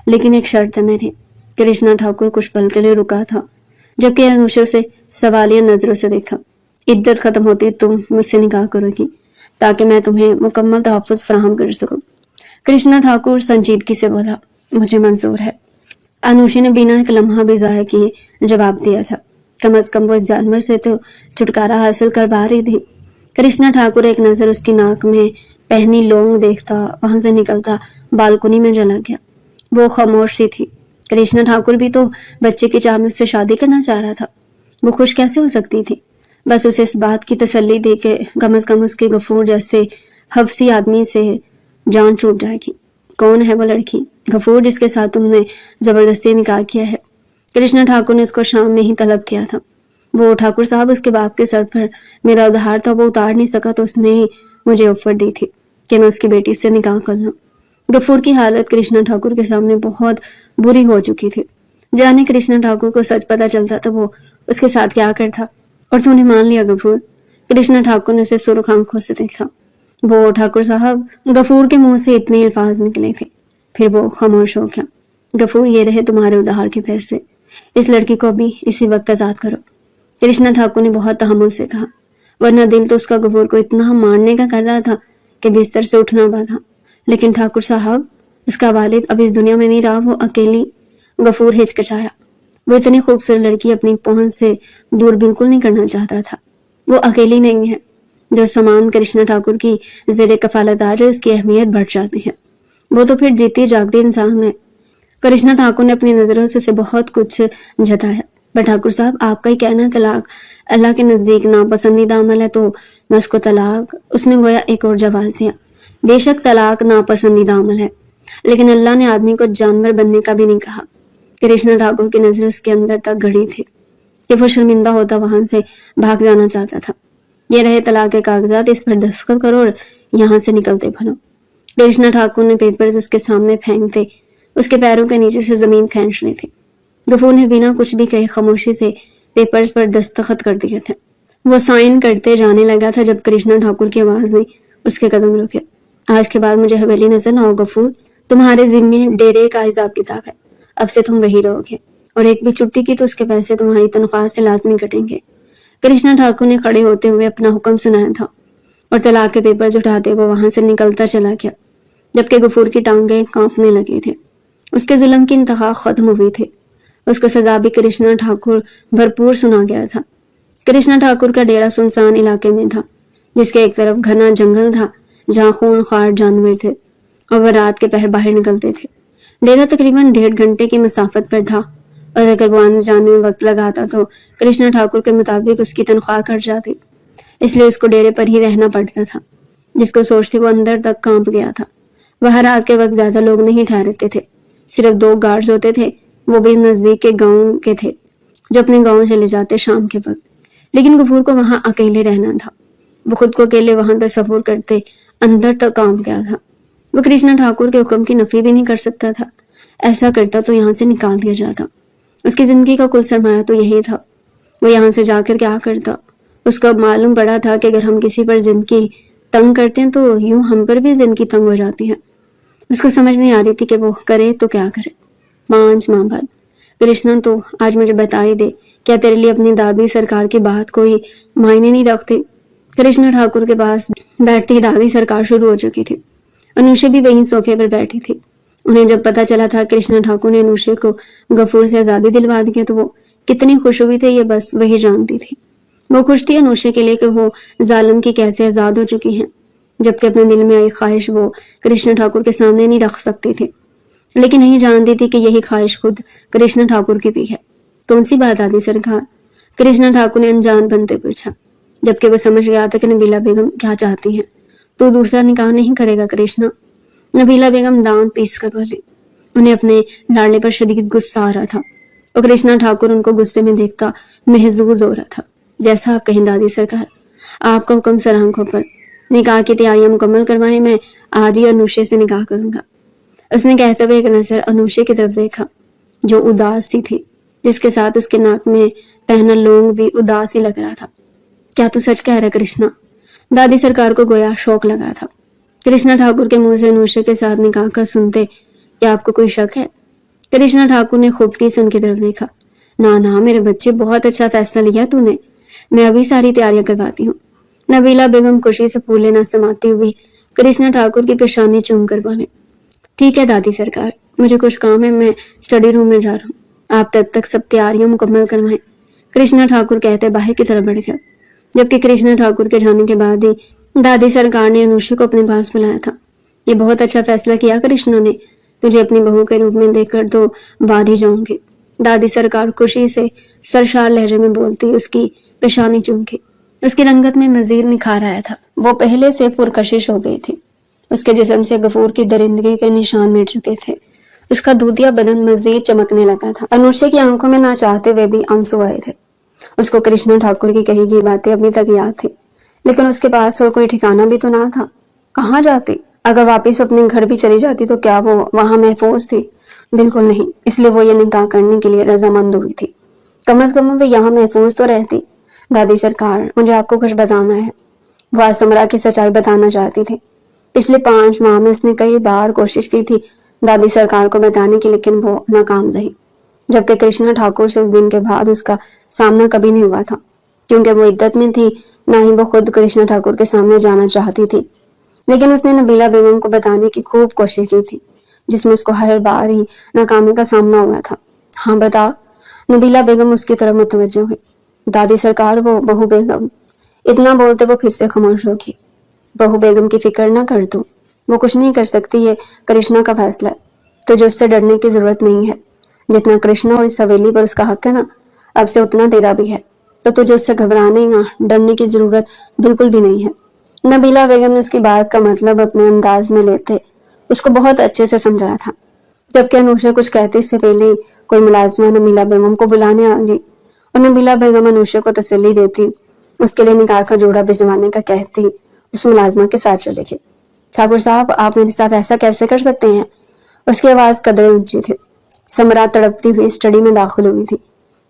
लेकिन एक शर्त है मेरी। कृष्णा ठाकुर कुछ पल के लिए रुका था, जबकि अनुषे उसे सवालिया नजरों से देखा। इद्दत खत्म होती तुम मुझसे निकाह करोगी, ताकि मैं तुम्हें मुकम्मल तहफ़्फ़ुज़ फराहम कर सकूं। कृष्णा ठाकुर संजीदगी से बोला, मुझे मंजूर है। अनुषी ने बिना एक लम्हा भी ज़ाया किए जवाब दिया था। कम अज़ कम वो इस जानवर से तो छुटकारा हासिल करवा रही थी। कृष्णा ठाकुर एक नज़र उसकी नाक में पहनी लौंग देखता वहां से निकलता बालकनी में चला गया। वो खामोश सी थी। कृष्णा ठाकुर भी तो बच्चे की चाह में उससे शादी करना चाह रहा था। वो खुश कैसे हो सकती थी? बस उसे इस बात की तसल्ली दे के कम अज़ कम उसके गफूर जैसे हफ्सी आदमी से जान छूट जाएगी। कौन है वो लड़की? गफूर, जिसके साथ तुमने ज़बरदस्ती निकाह किया है। कृष्णा ठाकुर ने उसको शाम में ही तलब किया था। वो ठाकुर साहब, उसके बाप के सर पर मेरा उधार था, वो उतार नहीं सका तो उसने ही मुझे ऑफर दी थी कि मैं उसकी बेटी से निकाह कर लूँ। गफूर की हालत कृष्णा ठाकुर के सामने बहुत बुरी हो चुकी थी। जाने कृष्णा ठाकुर को सच पता चलता तो वो उसके साथ क्या करता। और तूने मान लिया गफूर? कृष्णा ठाकुर ने उसे सुर्ख आंखों से देखा। वो ठाकुर साहब, गफूर के मुंह से इतने अल्फाज निकले थे, फिर वो खामोश हो गया। गफूर, ये रहे तुम्हारे उधार के पैसे, इस लड़की को अभी इसी वक्त आज़ाद करो। कृष्णा ठाकुर ने बहुत तहम्मुल से कहा, वरना दिल तो उसका गफूर को इतना मारने का कर रहा था कि बिस्तर से उठना बाधा। लेकिन ठाकुर साहब, उसका वालिद अब इस दुनिया में नहीं रहा, वो अकेली। गफूर हिचकिचाया। वो इतनी खूबसूरत लड़की अपनी पहुंच से दूर बिल्कुल नहीं करना चाहता था। वो अकेली नहीं है। जो सामान कृष्णा ठाकुर की ज़ेरे कफालत आ जाए उसकी अहमियत बढ़ जाती है। वो तो फिर जीती जागती इंसान है। कृष्णा ठाकुर ने अपनी नज़रों से उसे बहुत कुछ जताया। पर ठाकुर साहब, आपका ही कहना तलाक अल्लाह के नज़दीक नापसंदीदा अमल है, तो मैं उसको तलाक। उसने गोया एक और जवाब दिया। बेशक तलाक नापसंदीदा अमल है, लेकिन अल्लाह ने आदमी को जानवर बनने का भी नहीं कहा। कृष्णा ठाकुर की नज़रें उसके अंदर तक गड़ी थी कि वो शर्मिंदा होता वहां से भाग जाना चाहता था। ये रहे तलाक के कागजात, इस पर दस्तखत करो और यहाँ से निकलते भलो। कृष्णा ठाकुर ने पेपर्स उसके सामने फेंकते उसके पैरों के नीचे से जमीन खींच ली थी। गफूर ने बिना कुछ भी कहे खामोशी से पेपर्स पर दस्तखत कर दिए थे। वो साइन करते जाने लगा था जब कृष्णा ठाकुर की आवाज़ ने उसके कदम रोके। आज के बाद मुझे हवेली नजर ना हो गफूर, तुम्हारे जिम्मे डेरे का हिसाब किताब है। अब से तुम वही रहोगे, और एक भी छुट्टी की तो उसके पैसे तुम्हारी तनख्वाह से लाजमी कटेंगे। कृष्णा ठाकुर ने खड़े होते हुए अपना हुक्म सुनाया था और तलाक के पेपर्स उठाते वो वहां से निकलता चला गया, जबकि गफूर की टांगें कांपने लगी थी। उसके जुल्म की इंतहा खत्म हुई थी। उसका सजा भी कृष्णा ठाकुर भरपूर सुना गया था। कृष्णा ठाकुर का डेरा सुनसान इलाके में था, जिसके एक तरफ घना जंगल था जहाँ खूनख्वार जानवर थे और वह रात के पहर बाहर निकलते थे। डेरा तकरीबन 1.5 घंटे की मसाफत पर था, और अगर वो आने जाने में वक्त लगाता तो कृष्णा ठाकुर के मुताबिक उसकी तनख्वाह कट जाती। इसलिए उसको डेरे पर ही रहना पड़ता था। जिसको सोचते वो अंदर तक कांप गया था। वह रात के वक्त ज्यादा लोग नहीं ठहरते थे, सिर्फ 2 गार्ड्स होते थे, वो भी नजदीक के गांव के थे जो अपने गांव चले जाते शाम के वक्त। लेकिन गफूर को वहां अकेले रहना था। वो खुद को अकेले वहां तस्वुर करते अंदर तक कांप गया था। वो कृष्णा ठाकुर के हुक्म की नफी भी नहीं कर सकता था। ऐसा करता तो यहाँ से निकाल दिया जाता। उसकी जिंदगी का कुल सरमाया तो यही था। वो यहाँ से जाकर क्या करता? उसको अब मालूम पड़ा था कि अगर हम किसी पर जिंदगी तंग करते हैं तो यूं हम पर भी जिंदगी तंग हो जाती है। उसको समझ नहीं आ रही थी कि वो करे तो क्या करे। 5 माह बाद, कृष्णा तो आज मुझे बता ही दे, क्या तेरे लिए अपनी दादी सरकार की बात कोई मायने नहीं रखती? कृष्णा ठाकुर के पास बैठती दादी सरकार शुरू हो चुकी थी। अनुषा भी वहीं सोफे पर बैठी थी। उन्हें जब पता चला था कृष्णा ठाकुर ने अनुषा को गफूर से आज़ादी दिलवा दी है तो वो कितनी खुश हुई थी ये बस वही जानती थी। वो खुश थी अनुषा के लिए कि वो जालिम की कैसे आज़ाद हो चुकी हैं, जबकि अपने दिल में आई ख्वाहिश वो कृष्णा ठाकुर के सामने नहीं रख सकती थी, लेकिन नहीं जानती थी कि यही ख्वाहिश खुद कृष्णा ठाकुर की भी है। कौन सी बात दादी सरकार? कृष्णा ठाकुर ने अनजान बनते पूछा, जबकि वो समझ गया था कि नबीला बेगम क्या चाहती हैं। तो दूसरा निकाह नहीं करेगा कृष्णा? नबीला बेगम दांत पीस कर बोली। उन्हें अपने लाडले पर शदीद गुस्सा आ रहा था और कृष्णा ठाकुर उनको गुस्से में देखता महजूज हो रहा था। जैसा आप कहें दादी सरकार, आपका हुक्म सर आंखों पर। निकाह की तैयारियां मुकम्मल करवाएं, मैं आज ही अनुषा से निकाह करूंगा। उसने कहते हुए एक नजर अनुषा की तरफ देखा जो उदास सी थी, जिसके साथ उसके नाक में पहना लौंग भी उदास ही लग रहा था। क्या तू सच कह रहा कृष्णा? दादी सरकार को गोया शौक लगा था। कृष्णा ठाकुर के मुंह से अनुषा के साथ निकाह का सुनते क्या आपको कोई शक है? कृष्णा ठाकुर ने खुफकी से उनकी तरफ देखा। ना ना मेरे बच्चे, बहुत अच्छा फैसला लिया तूने, मैं अभी सारी तैयारियां करवाती हूँ। नबीला बेगम खुशी से फूले न समाती हुई कृष्णा ठाकुर की पेशानी चूम कर बोले, ठीक है दादी सरकार, मुझे कुछ काम है, मैं स्टडी रूम में जा रहा हूँ, आप तब तक सब तैयारियां मुकम्मल करवाएं। कृष्णा ठाकुर कहते बाहर की तरफ बढ़ गया, जबकि कृष्णा ठाकुर के जाने के बाद ही दादी सरकार ने अनुषा को अपने पास बुलाया था। ये बहुत अच्छा फैसला किया कृष्णा ने, तुझे अपनी बहू के रूप में देखकर तो वाद ही जाऊंगी। दादी सरकार खुशी से सरशार लहजे में बोलती उसकी पेशानी चूमकी। उसकी रंगत में मजीद निखार आया था। वो पहले से पुरकशिश हो गई थी। उसके जिस्म से गफूर की दरिंदगी के निशान मिट चुके थे। उसका दूधिया बदन मजीद चमकने लगा था। अनुषा की आंखों में ना चाहते हुए भी आंसू आए थे। उसको कृष्णा ठाकुर की कही गई बातें अभी तक याद थी, लेकिन उसके पास और कोई ठिकाना भी तो ना था। कहाँ जाती? अगर वापस अपने घर भी चली जाती तो क्या वो वहां महफूज थी? बिल्कुल नहीं। इसलिए वो ये निकाह करने के लिए रजामंद हुई थी। कम से कम वो यहाँ महफूज तो रहती। दादी सरकार, मुझे आपको कुछ बताना है। वो आज समरा की सच्चाई बताना चाहती थी। पिछले 5 माह में उसने कई बार कोशिश की थी दादी सरकार को बताने की, लेकिन वो नाकाम रही। जबकि कृष्णा ठाकुर से उस दिन के बाद उसका सामना कभी नहीं हुआ था, क्योंकि वो इद्दत में थी, ना ही वो खुद कृष्णा ठाकुर के सामने जाना चाहती थी। लेकिन उसने नबीला बेगम को बताने की खूब कोशिश की थी, जिसमें उसको हर बार ही नाकामी का सामना हुआ था। हाँ बता। नबीला बेगम उसकी तरफ मुतवज्जो हुई। दादी सरकार, वो बहू बेगम। इतना बोलते वो फिर से खामोश हो गई। बहू बेगम की फिक्र ना कर तू, वो कुछ नहीं कर सकती, ये कृष्णा का फैसला है। तुझे उससे डरने की जरूरत नहीं है। जितना कृष्णा और इस हवेली पर उसका हक है ना, अब से उतना तेरा भी है। तो तुझे उससे घबराने या डरने की जरूरत बिल्कुल भी नहीं है। नबीला बेगम ने उसकी बात का मतलब अपने अंदाज में लेते उसको बहुत अच्छे से समझाया था। जबकि अनुषा कुछ कहते इससे पहले ही कोई मुलाजमा नबीला बेगम को बुलाने आ गई और नबीला बेगम अनुषा को तसल्ली देती, उसके लिए निकाह का जोड़ा भिजवाने का कहती उस मुलाजमा के साथ चले गए। ठाकुर साहब, आप मेरे साथ ऐसा कैसे कर सकते हैं? उसकी आवाज कदरें ऊंची थी। समरा तड़पती हुई स्टडी में दाखिल हुई थी,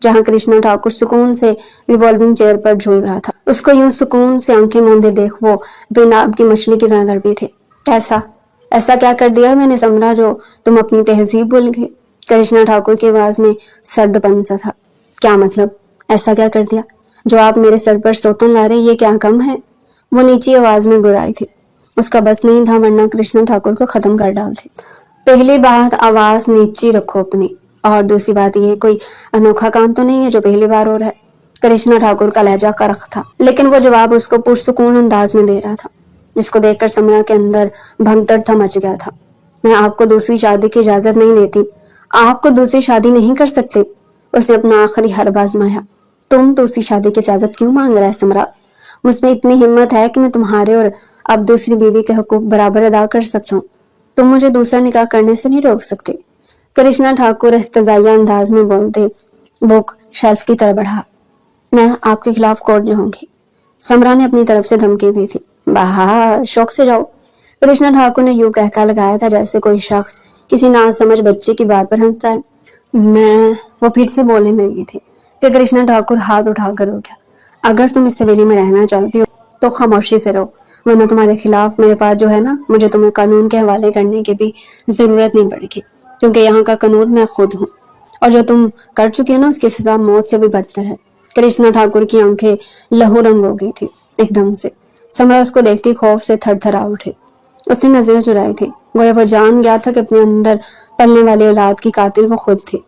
जहां कृष्णा ठाकुर सुकून से रिवॉल्विंग चेयर पर झूल रहा था। उसको यूं सुकून से आंखें मूंदे देख वो बेनाब की मछली की तरह तड़पी थे। ऐसा क्या कर दिया मैंने समरा जो तुम अपनी तहजीब भूल गई? कृष्णा ठाकुर की आवाज में सर्दपन सा था। क्या मतलब ऐसा क्या कर दिया? जो आप मेरे सर पर सौतन ला रहे, ये क्या कम है? वो नीची आवाज में गुर्राई थी। उसका बस नहीं था, वरना कृष्णा ठाकुर को खत्म कर डालती। पहली बात, आवाज नीची रखो अपनी, और दूसरी बात ये कोई अनोखा काम तो नहीं है जो पहली बार हो रहा है। कृष्णा ठाकुर का लहजा करख था, लेकिन वो जवाब उसको पुरसुकून अंदाज में दे रहा था, जिसको देखकर समरा के अंदर भगदड़ था मच गया था। मैं आपको दूसरी शादी की इजाजत नहीं देती। आपको दूसरी शादी नहीं कर सकते। उसने अपना आखिरी हर्ब आजमाया। तुम दूसरी शादी की इजाजत क्यों मांग रहा है समरा? मुझमें इतनी हिम्मत है कि मैं तुम्हारे और अब दूसरी बीवी के हुकूक बराबर अदा कर सकता हूँ। तुम मुझे दूसरा निकाह करने से नहीं रोक सकते। कृष्णा ठाकुर इस्तजाइया अंदाज में बोलते बुक शेल्फ की तरफ बढ़ा। मैं आपके खिलाफ कोर्ट जाऊंगी। समरा ने अपनी तरफ से धमकी दी थी। बाहर शौक से जाओ। कृष्णा ठाकुर ने यूं कहका लगाया था जैसे कोई शख्स किसी नासमझ बच्चे की बात पर हंसता है। वो फिर से बोलने लगी थी कि कृष्णा ठाकुर हाथ उठाकर हो गया। अगर तुम इस हवेली में रहना चाहती हो तो खामोशी से रहो, ورنہ تمہارے خلاف میرے پاس جو ہے نا، مجھے تمہیں قانون کے حوالے کرنے کی بھی ضرورت نہیں پڑے گی، کیونکہ یہاں کا قانون میں خود ہوں، اور جو تم کر چکی ہو نا اس کی سزا موت سے بھی بدتر ہے۔ کرشنا ٹھاکر کی آنکھیں لہو رنگ ہو گئی تھی ایک دم سے۔ سمرا اس کو دیکھتی خوف سے تھر تھرا اٹھے۔ اس نے نظریں چرائی تھی، گویا وہ جان گیا تھا کہ اپنے اندر پلنے والی اولاد کی قاتل وہ خود تھی۔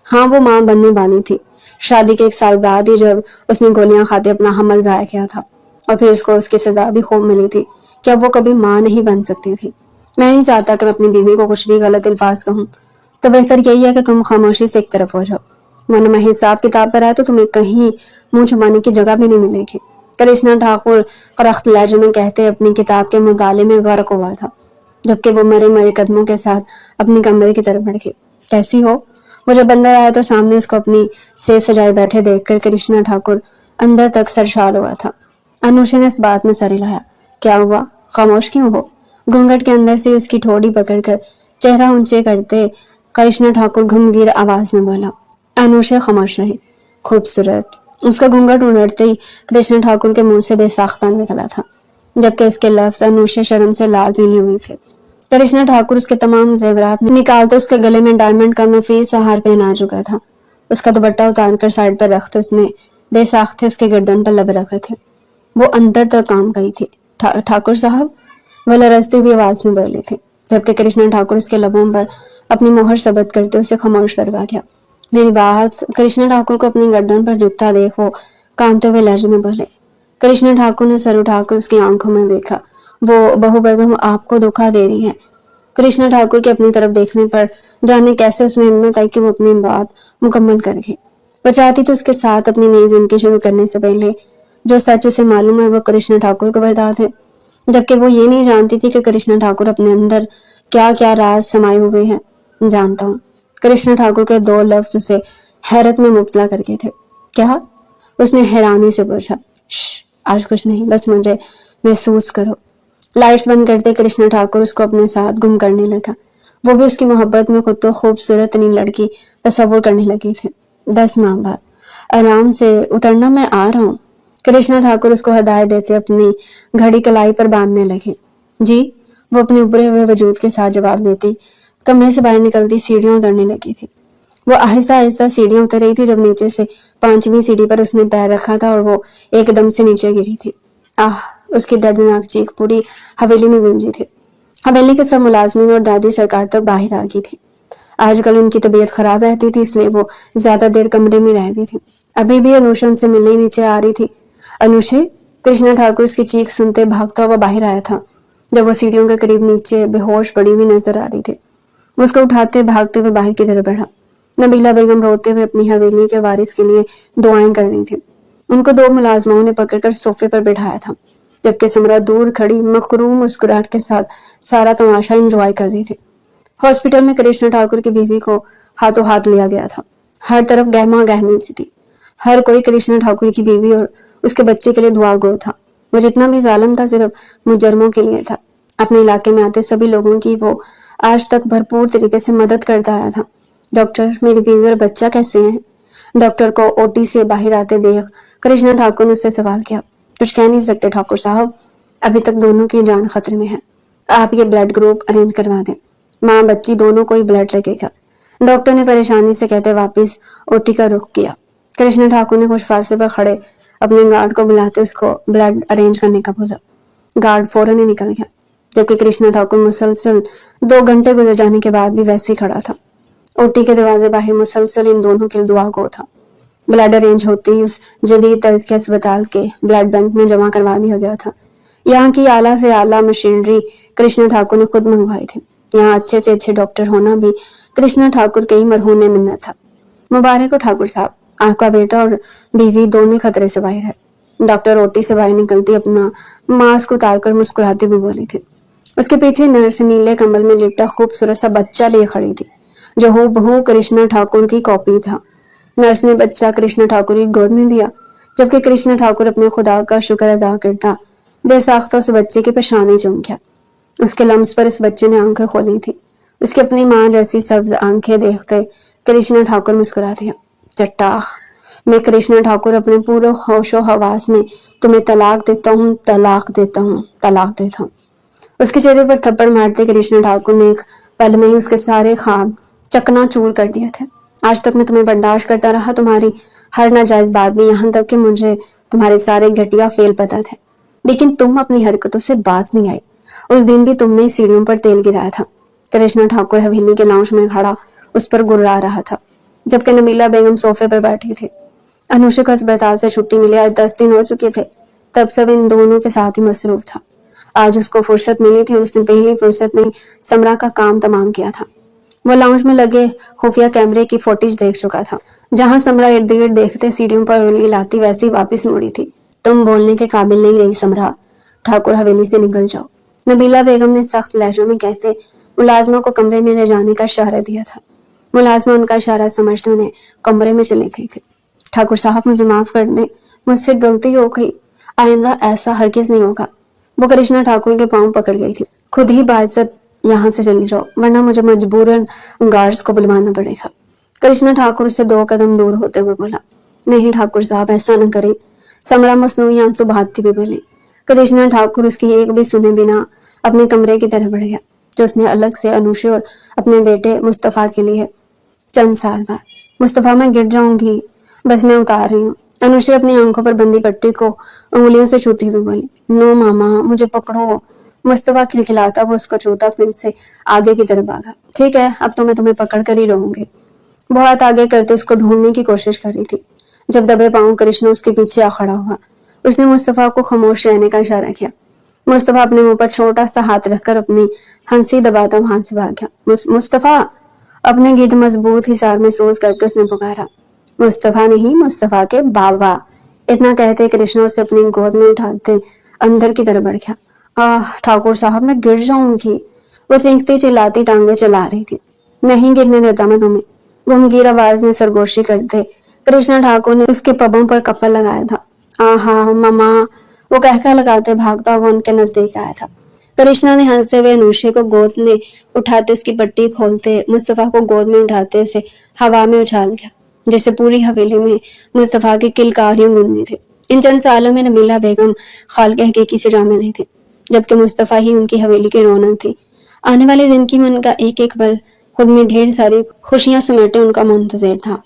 ہاں، وہ ماں بننے والی تھی، شادی کے 1 سال بعد ہی، جب اس نے گولیاں کھاتے اپنا حمل ضائع کیا تھا، اور پھر اس کو اس کی سزا بھی خوب ملی تھی کہ اب وہ کبھی ماں نہیں بن سکتی تھی۔ میں نہیں چاہتا کہ میں اپنی بیوی کو کچھ بھی غلط الفاظ کہوں، تو بہتر یہی ہے کہ تم خاموشی سے ایک طرف ہو جاؤ، ورنہ میں حساب کتاب پر آئے تو تمہیں کہیں منہ چھپانے کی جگہ بھی نہیں ملے گی۔ کرشنا ٹھاکر کرخت لہجے میں کہتے اپنی کتاب کے مطالعے میں غرق ہوا تھا، جبکہ وہ مرے مرے قدموں کے ساتھ اپنی کمرے کی طرف بڑھ گئی۔ کیسی ہو؟ وہ جب اندر آیا تو سامنے اس کو اپنی سے سجائے بیٹھے دیکھ کر کرشنا ٹھاکر اندر تک سرشار ہوا تھا۔ انوشا نے اس بات میں سر ہلایا۔ کیا ہوا؟ خاموش کیوں ہو؟ گھونگھٹ کے اندر سے اس کی ٹھوڑی پکڑ کر چہرہ اونچے کرتے کرشنا ٹھاکر گھمگیر آواز میں بولا۔ انوشا خاموش رہی۔ خوبصورت۔ اس کا گھونگھٹ الٹتے ہی کرشنا ٹھاکر کے منہ سے بے ساختہ نکلا تھا، جبکہ اس کے لفظ انوشا شرم سے لال پیلی ہوئی تھے۔ کرشنا ٹھاکر اس کے تمام زیورات نکالتے اس کے گلے میں ڈائمنڈ کا نفیس ہار پہنا چکا تھا۔ اس کا دوپٹہ اتار کر سائڈ پر رکھتے اس نے بے ساختہ اس کے گردن پر لب رکھے تھے۔ وہ اندر تک کام گئی تھی۔ ٹھاکر صاحب، وہ لرزتی ہوئی آواز میں بولی تھی، جبکہ کرشنا ٹھاکر اس کے لبوں پر اپنی مہر ثبت کرتے اسے خاموش کروا گیا۔ میری بات؟ کرشنا ٹھاکر کو اپنی گردن پر جھکتا دیکھ وہ کانپتے ہوئے لہجے میں بولے۔ کرشنا ٹھاکر نے سر اٹھا کر اس کی آنکھوں میں دیکھا۔ وہ بہو بیگم آپ کو دھوکا دے رہی ہے۔ کرشنا ٹھاکر کے اپنی طرف دیکھنے پر جانے کیسے اس میں ہمت آئی کہ وہ اپنی بات مکمل کر گئی۔ وہ چاہتی تو اس کے ساتھ اپنی نئی زندگی شروع کرنے سے پہلے جو سچ اسے معلوم ہے وہ کرشنا ٹھاکر کو بتا دے، جبکہ وہ یہ نہیں جانتی تھی کہ کرشنا ٹھاکر اپنے اندر کیا کیا راز سمائے ہوئے ہیں۔ جانتا ہوں۔ کرشنا ٹھاکر کے 2 لفظ اسے حیرت میں مبتلا کر کے تھے۔ کیا؟ اس نے حیرانی سے پوچھا۔ آج کچھ نہیں، بس مجھے محسوس کرو۔ لائٹس بند کرتے کرشنا ٹھاکر اس کو اپنے ساتھ گم کرنے لگا۔ وہ بھی اس کی محبت میں خود تو خوبصورت ترین لڑکی تصور کرنے لگی تھی۔ 10 ماہ بعد۔ آرام سے اترنا، میں آ رہا ہوں۔ کرشنا ٹھاکر اس کو ہدایت دیتے اپنی گھڑی کلائی پر باندھنے لگے۔ جی، وہ اپنے ابھرے ہوئے وجود کے ساتھ جواب دیتی کمرے سے باہر نکلتی سیڑھیاں اترنے لگی تھی۔ وہ آہستہ آہستہ سیڑھیاں اتر رہی تھی جب نیچے سے 5ویں سیڑھی پر اس نے پیر رکھا تھا اور وہ ایک دم سے نیچے گری تھی۔ آہ! اس کی دردناک چیخ پوری حویلی میں گونجی تھی۔ حویلی کے سب ملازمین اور دادی سرکار تک باہر آ گئی تھی۔ آج کل ان کی طبیعت خراب رہتی تھی، اس لیے وہ زیادہ دیر کمرے میں رہتی تھی۔ ابھی بھی انوشا ان سے ملنے نیچے آ رہی تھی۔ انوشے! کرشنا ٹھاکر اس کی چیخ سنتے بھاگتا ہوا باہر آیا تھا، جب وہ سیڑھیوں کے قریب نیچے بے ہوش پڑی ہوئی نظر آ رہی تھی۔ وہ اس کو اٹھاتے بھاگتے ہوئے باہر کی طرف بڑھا۔ نبیلہ بیگم روتے ہوئے اپنی حویلی کے وارث کے لیے دعائیں کر رہی تھی۔ ان کو 2 ملازموں نے پکڑ کر صوفے پر بٹھایا تھا، جبکہ سمرا دور کھڑی مخروم مسکراہٹ کے ساتھ سارا تماشا انجوائے کر رہی تھی۔ ہاسپٹل میں کرشنا ٹھاکر کی بیوی کو ہاتھوں ہاتھ لیا گیا تھا۔ ہر طرف گہما گہمی سی تھی۔ ہر کوئی کرشنا ٹھاکر کی بیوی اور اس کے بچے کے لیے دعا گو تھا۔ وہ جتنا بھی ظالم تھا صرف مجرموں کے لیے تھا۔ اپنے علاقے میں آتے سبھی لوگوں کی وہ آج تک بھرپور طریقے سے مدد کرتا آیا تھا۔ ڈاکٹر، میری بیوی اور بچہ کیسے ہیں؟ ڈاکٹر کو او ٹی سے باہر آتے دیکھ کرشنا ٹھاکر نے اس سے سوال کیا۔ کچھ کہہ نہیں سکتے ٹھاکر صاحب، ابھی تک دونوں کی جان خطرے میں ہے۔ آپ یہ بلڈ گروپ ارینج کروا دیں، ماں بچی دونوں کو ہی بلڈ لگے گا۔ ڈاکٹر نے پریشانی سے کہتے واپس او ٹی کا رخ کیا۔ کرشنا ٹھاکر نے کچھ فاصلے پر کھڑے اپنے گارڈ کو بلاتے اس کو بلڈ ارینج کرنے کا بولا۔ گارڈ فوراً ہی نکل گیا، جبکہ کرشنا ٹھاکر مسلسل 2 گھنٹے گزر جانے کے بعد بھی ویسے ہی کھڑا تھا۔ او ٹی کے دروازے باہر مسلسل ان دونوں کے دعا گو تھا۔ بلڈ ارینج ہوتے ہی اس جدید طرز کے اسپتال کے بلڈ بینک میں جمع کروا دیا گیا تھا۔ یہاں کی اعلیٰ سے اعلیٰ مشینری کرشنا ٹھاکر نے خود منگوائی تھی۔ یہاں اچھے سے اچھے ڈاکٹر ہونا بھی کرشنا ٹھاکر کے ہی مرہون منت تھا۔ مبارک ہو ٹھاکر صاحب، آپ کا بیٹا اور بیوی دونوں خطرے سے باہر ہے۔ ڈاکٹر او ٹی سے باہر نکلتی اپنا ماسک اتار کر مسکراتی ہوئی بولی تھی۔ اس کے پیچھے نرس نیلے کمبل میں لپٹا خوبصورت سا بچہ لیے کھڑی تھی، جو ہو بہو کرشنا ٹھاکر کی کاپی تھا۔ نرس نے بچہ کرشنا ٹھاکر کی گود میں دیا، جبکہ کرشنا ٹھاکر اپنے خدا کا شکر ادا کرتا بے ساختہ اس بچے کی پیشانی چوم گیا۔ اس کے لمس پر اس بچے نے آنکھیں کھولی تھی۔ اس کی اپنی ماں جیسی سبز آنکھیں دیکھتے کرشنا ٹھاکر مسکرا دیا۔ چٹاخ! मैं कृष्णा ठाकुर अपने पूरे होशो हवास में तुम्हें तलाक देता हूँ, तलाक देता हूँ, तलाक देता हूँ। उसके चेहरे पर थप्पड़ मारते कृष्णा ठाकुर ने एक पल में ही उसके सारे ख्वाब चकनाचूर कर दिए थे। आज तक मैं तुम्हें बर्दाश्त करता रहा, तुम्हारी हर नाजायज बात भी, यहाँ तक कि मुझे तुम्हारे सारे घटिया फेल पता थे, लेकिन तुम अपनी हरकतों से बाज नहीं आई। उस दिन भी तुमने सीढ़ियों पर तेल गिराया था। कृष्णा ठाकुर हवेली के लाउंज में खड़ा उस पर गुर्रा रहा था, जबकि नबीला बेगम सोफे पर बैठी थी। अनुषा को अस्पताल से छुट्टी मिली आज 10 दिन हो चुके थे। तब सब इन दोनों के साथ ही मसरूफ था। आज उसको फुर्सत मिली थी और उसने पहली फुर्सत में समरा का काम तमाम किया था। वो लाउंज में लगे खुफिया कैमरे की फुटेज देख चुका था, जहां समरा इर्द गिर्द देखते सीढ़ियों पर उंगली लाती वैसी वापस मुड़ी थी। तुम बोलने के काबिल नहीं रही समरा, ठाकुर हवेली से निकल जाओ, नबीला बेगम ने सख्त लहजों में कहते मुलाजमा को कमरे में ले जाने का इशारा दिया था। मुलाजमा उनका इशारा समझते उन्हें कमरे में चले गई थी। ठाकुर साहब मुझे माफ कर दें, मुझसे गलती हो गई, आइंदा ऐसा हरगिज नहीं होगा। वो कृष्णा ठाकुर के पांव पकड़ गई थी। खुद ही बाइज्जत यहाँ से चली जाओ, वरना मुझे मजबूरन गार्ड्स को बुलवाना पड़ेगा। कृष्णा ठाकुर से 2 कदम दूर होते हुए बोला, नहीं ठाकुर साहब ऐसा न करें। समरा मसनूई आंसू बहाती हुई बोली। कृष्णा ठाकुर उसकी एक भी सुने बिना अपने कमरे की तरफ बढ़ गया, जो उसने अलग से अनुषा और अपने बेटे मुस्तफा के लिए चंद साल बाद। मुस्तफा मैं गिर जाऊंगी, बस मैं उतार रही हूँ। अनुषा अपनी आंखों पर बंदी पट्टी को उंगलियों से छूती हुई बोली, नो मामा मुझे पकड़ो। मुस्तफा खिलखिलाता वो उसको छूता फिर से आगे की तरफ भागा। ठीक है, अब तो मैं तुम्हें पकड़ कर ही रहूंगी। बहुत आगे करते उसको ढूंढने की कोशिश कर रही थी, जब दबे पांव कृष्ण उसके पीछे आ खड़ा हुआ। उसने मुस्तफा को खामोश रहने का इशारा किया। मुस्तफा अपने मुंह पर छोटा सा हाथ रखकर अपनी हंसी दबाता वहां से भाग गया। मुस्तफा, अपने गिर्द मजबूत हिसार महसूस करके उसने पुकारा। मुस्तफा नहीं, मुस्तफा के बाबा। इतना कहते कृष्णा उसे अपनी गोद में उठाते अंदर की तरफ बढ़ गया। ठाकुर साहब मैं गिर जाऊंगी, वो चीखती चिल्लाती टांगे चला रही थी। नहीं गिरने देता मैं तुम्हें, गमगीन आवाज में सरगोशी करते कृष्णा ठाकुर ने उसके पबों पर कपल लगाया था। आहा मामा, वो कहकर लगाते भागता हुआ उनके नजदीक आया था। कृष्णा ने हंसते हुए अनुषा को गोद में उठाते उसकी पट्टी खोलते मुस्तफा को गोद में उठाते उसे हवा में उछाल गया, जैसे पूरी हवेली में मुस्तफा की किलकारियां गूंजी थी। इन चंद सालों में नबीला बेगम खाल के हकीकी से जा मिली थी, जबकि मुस्तफा ही उनकी हवेली की रौनक थी। आने वाली जिंदगी में उनका एक एक पल खुद में ढेर सारी खुशियां समेटे उनका मुंतजिर था।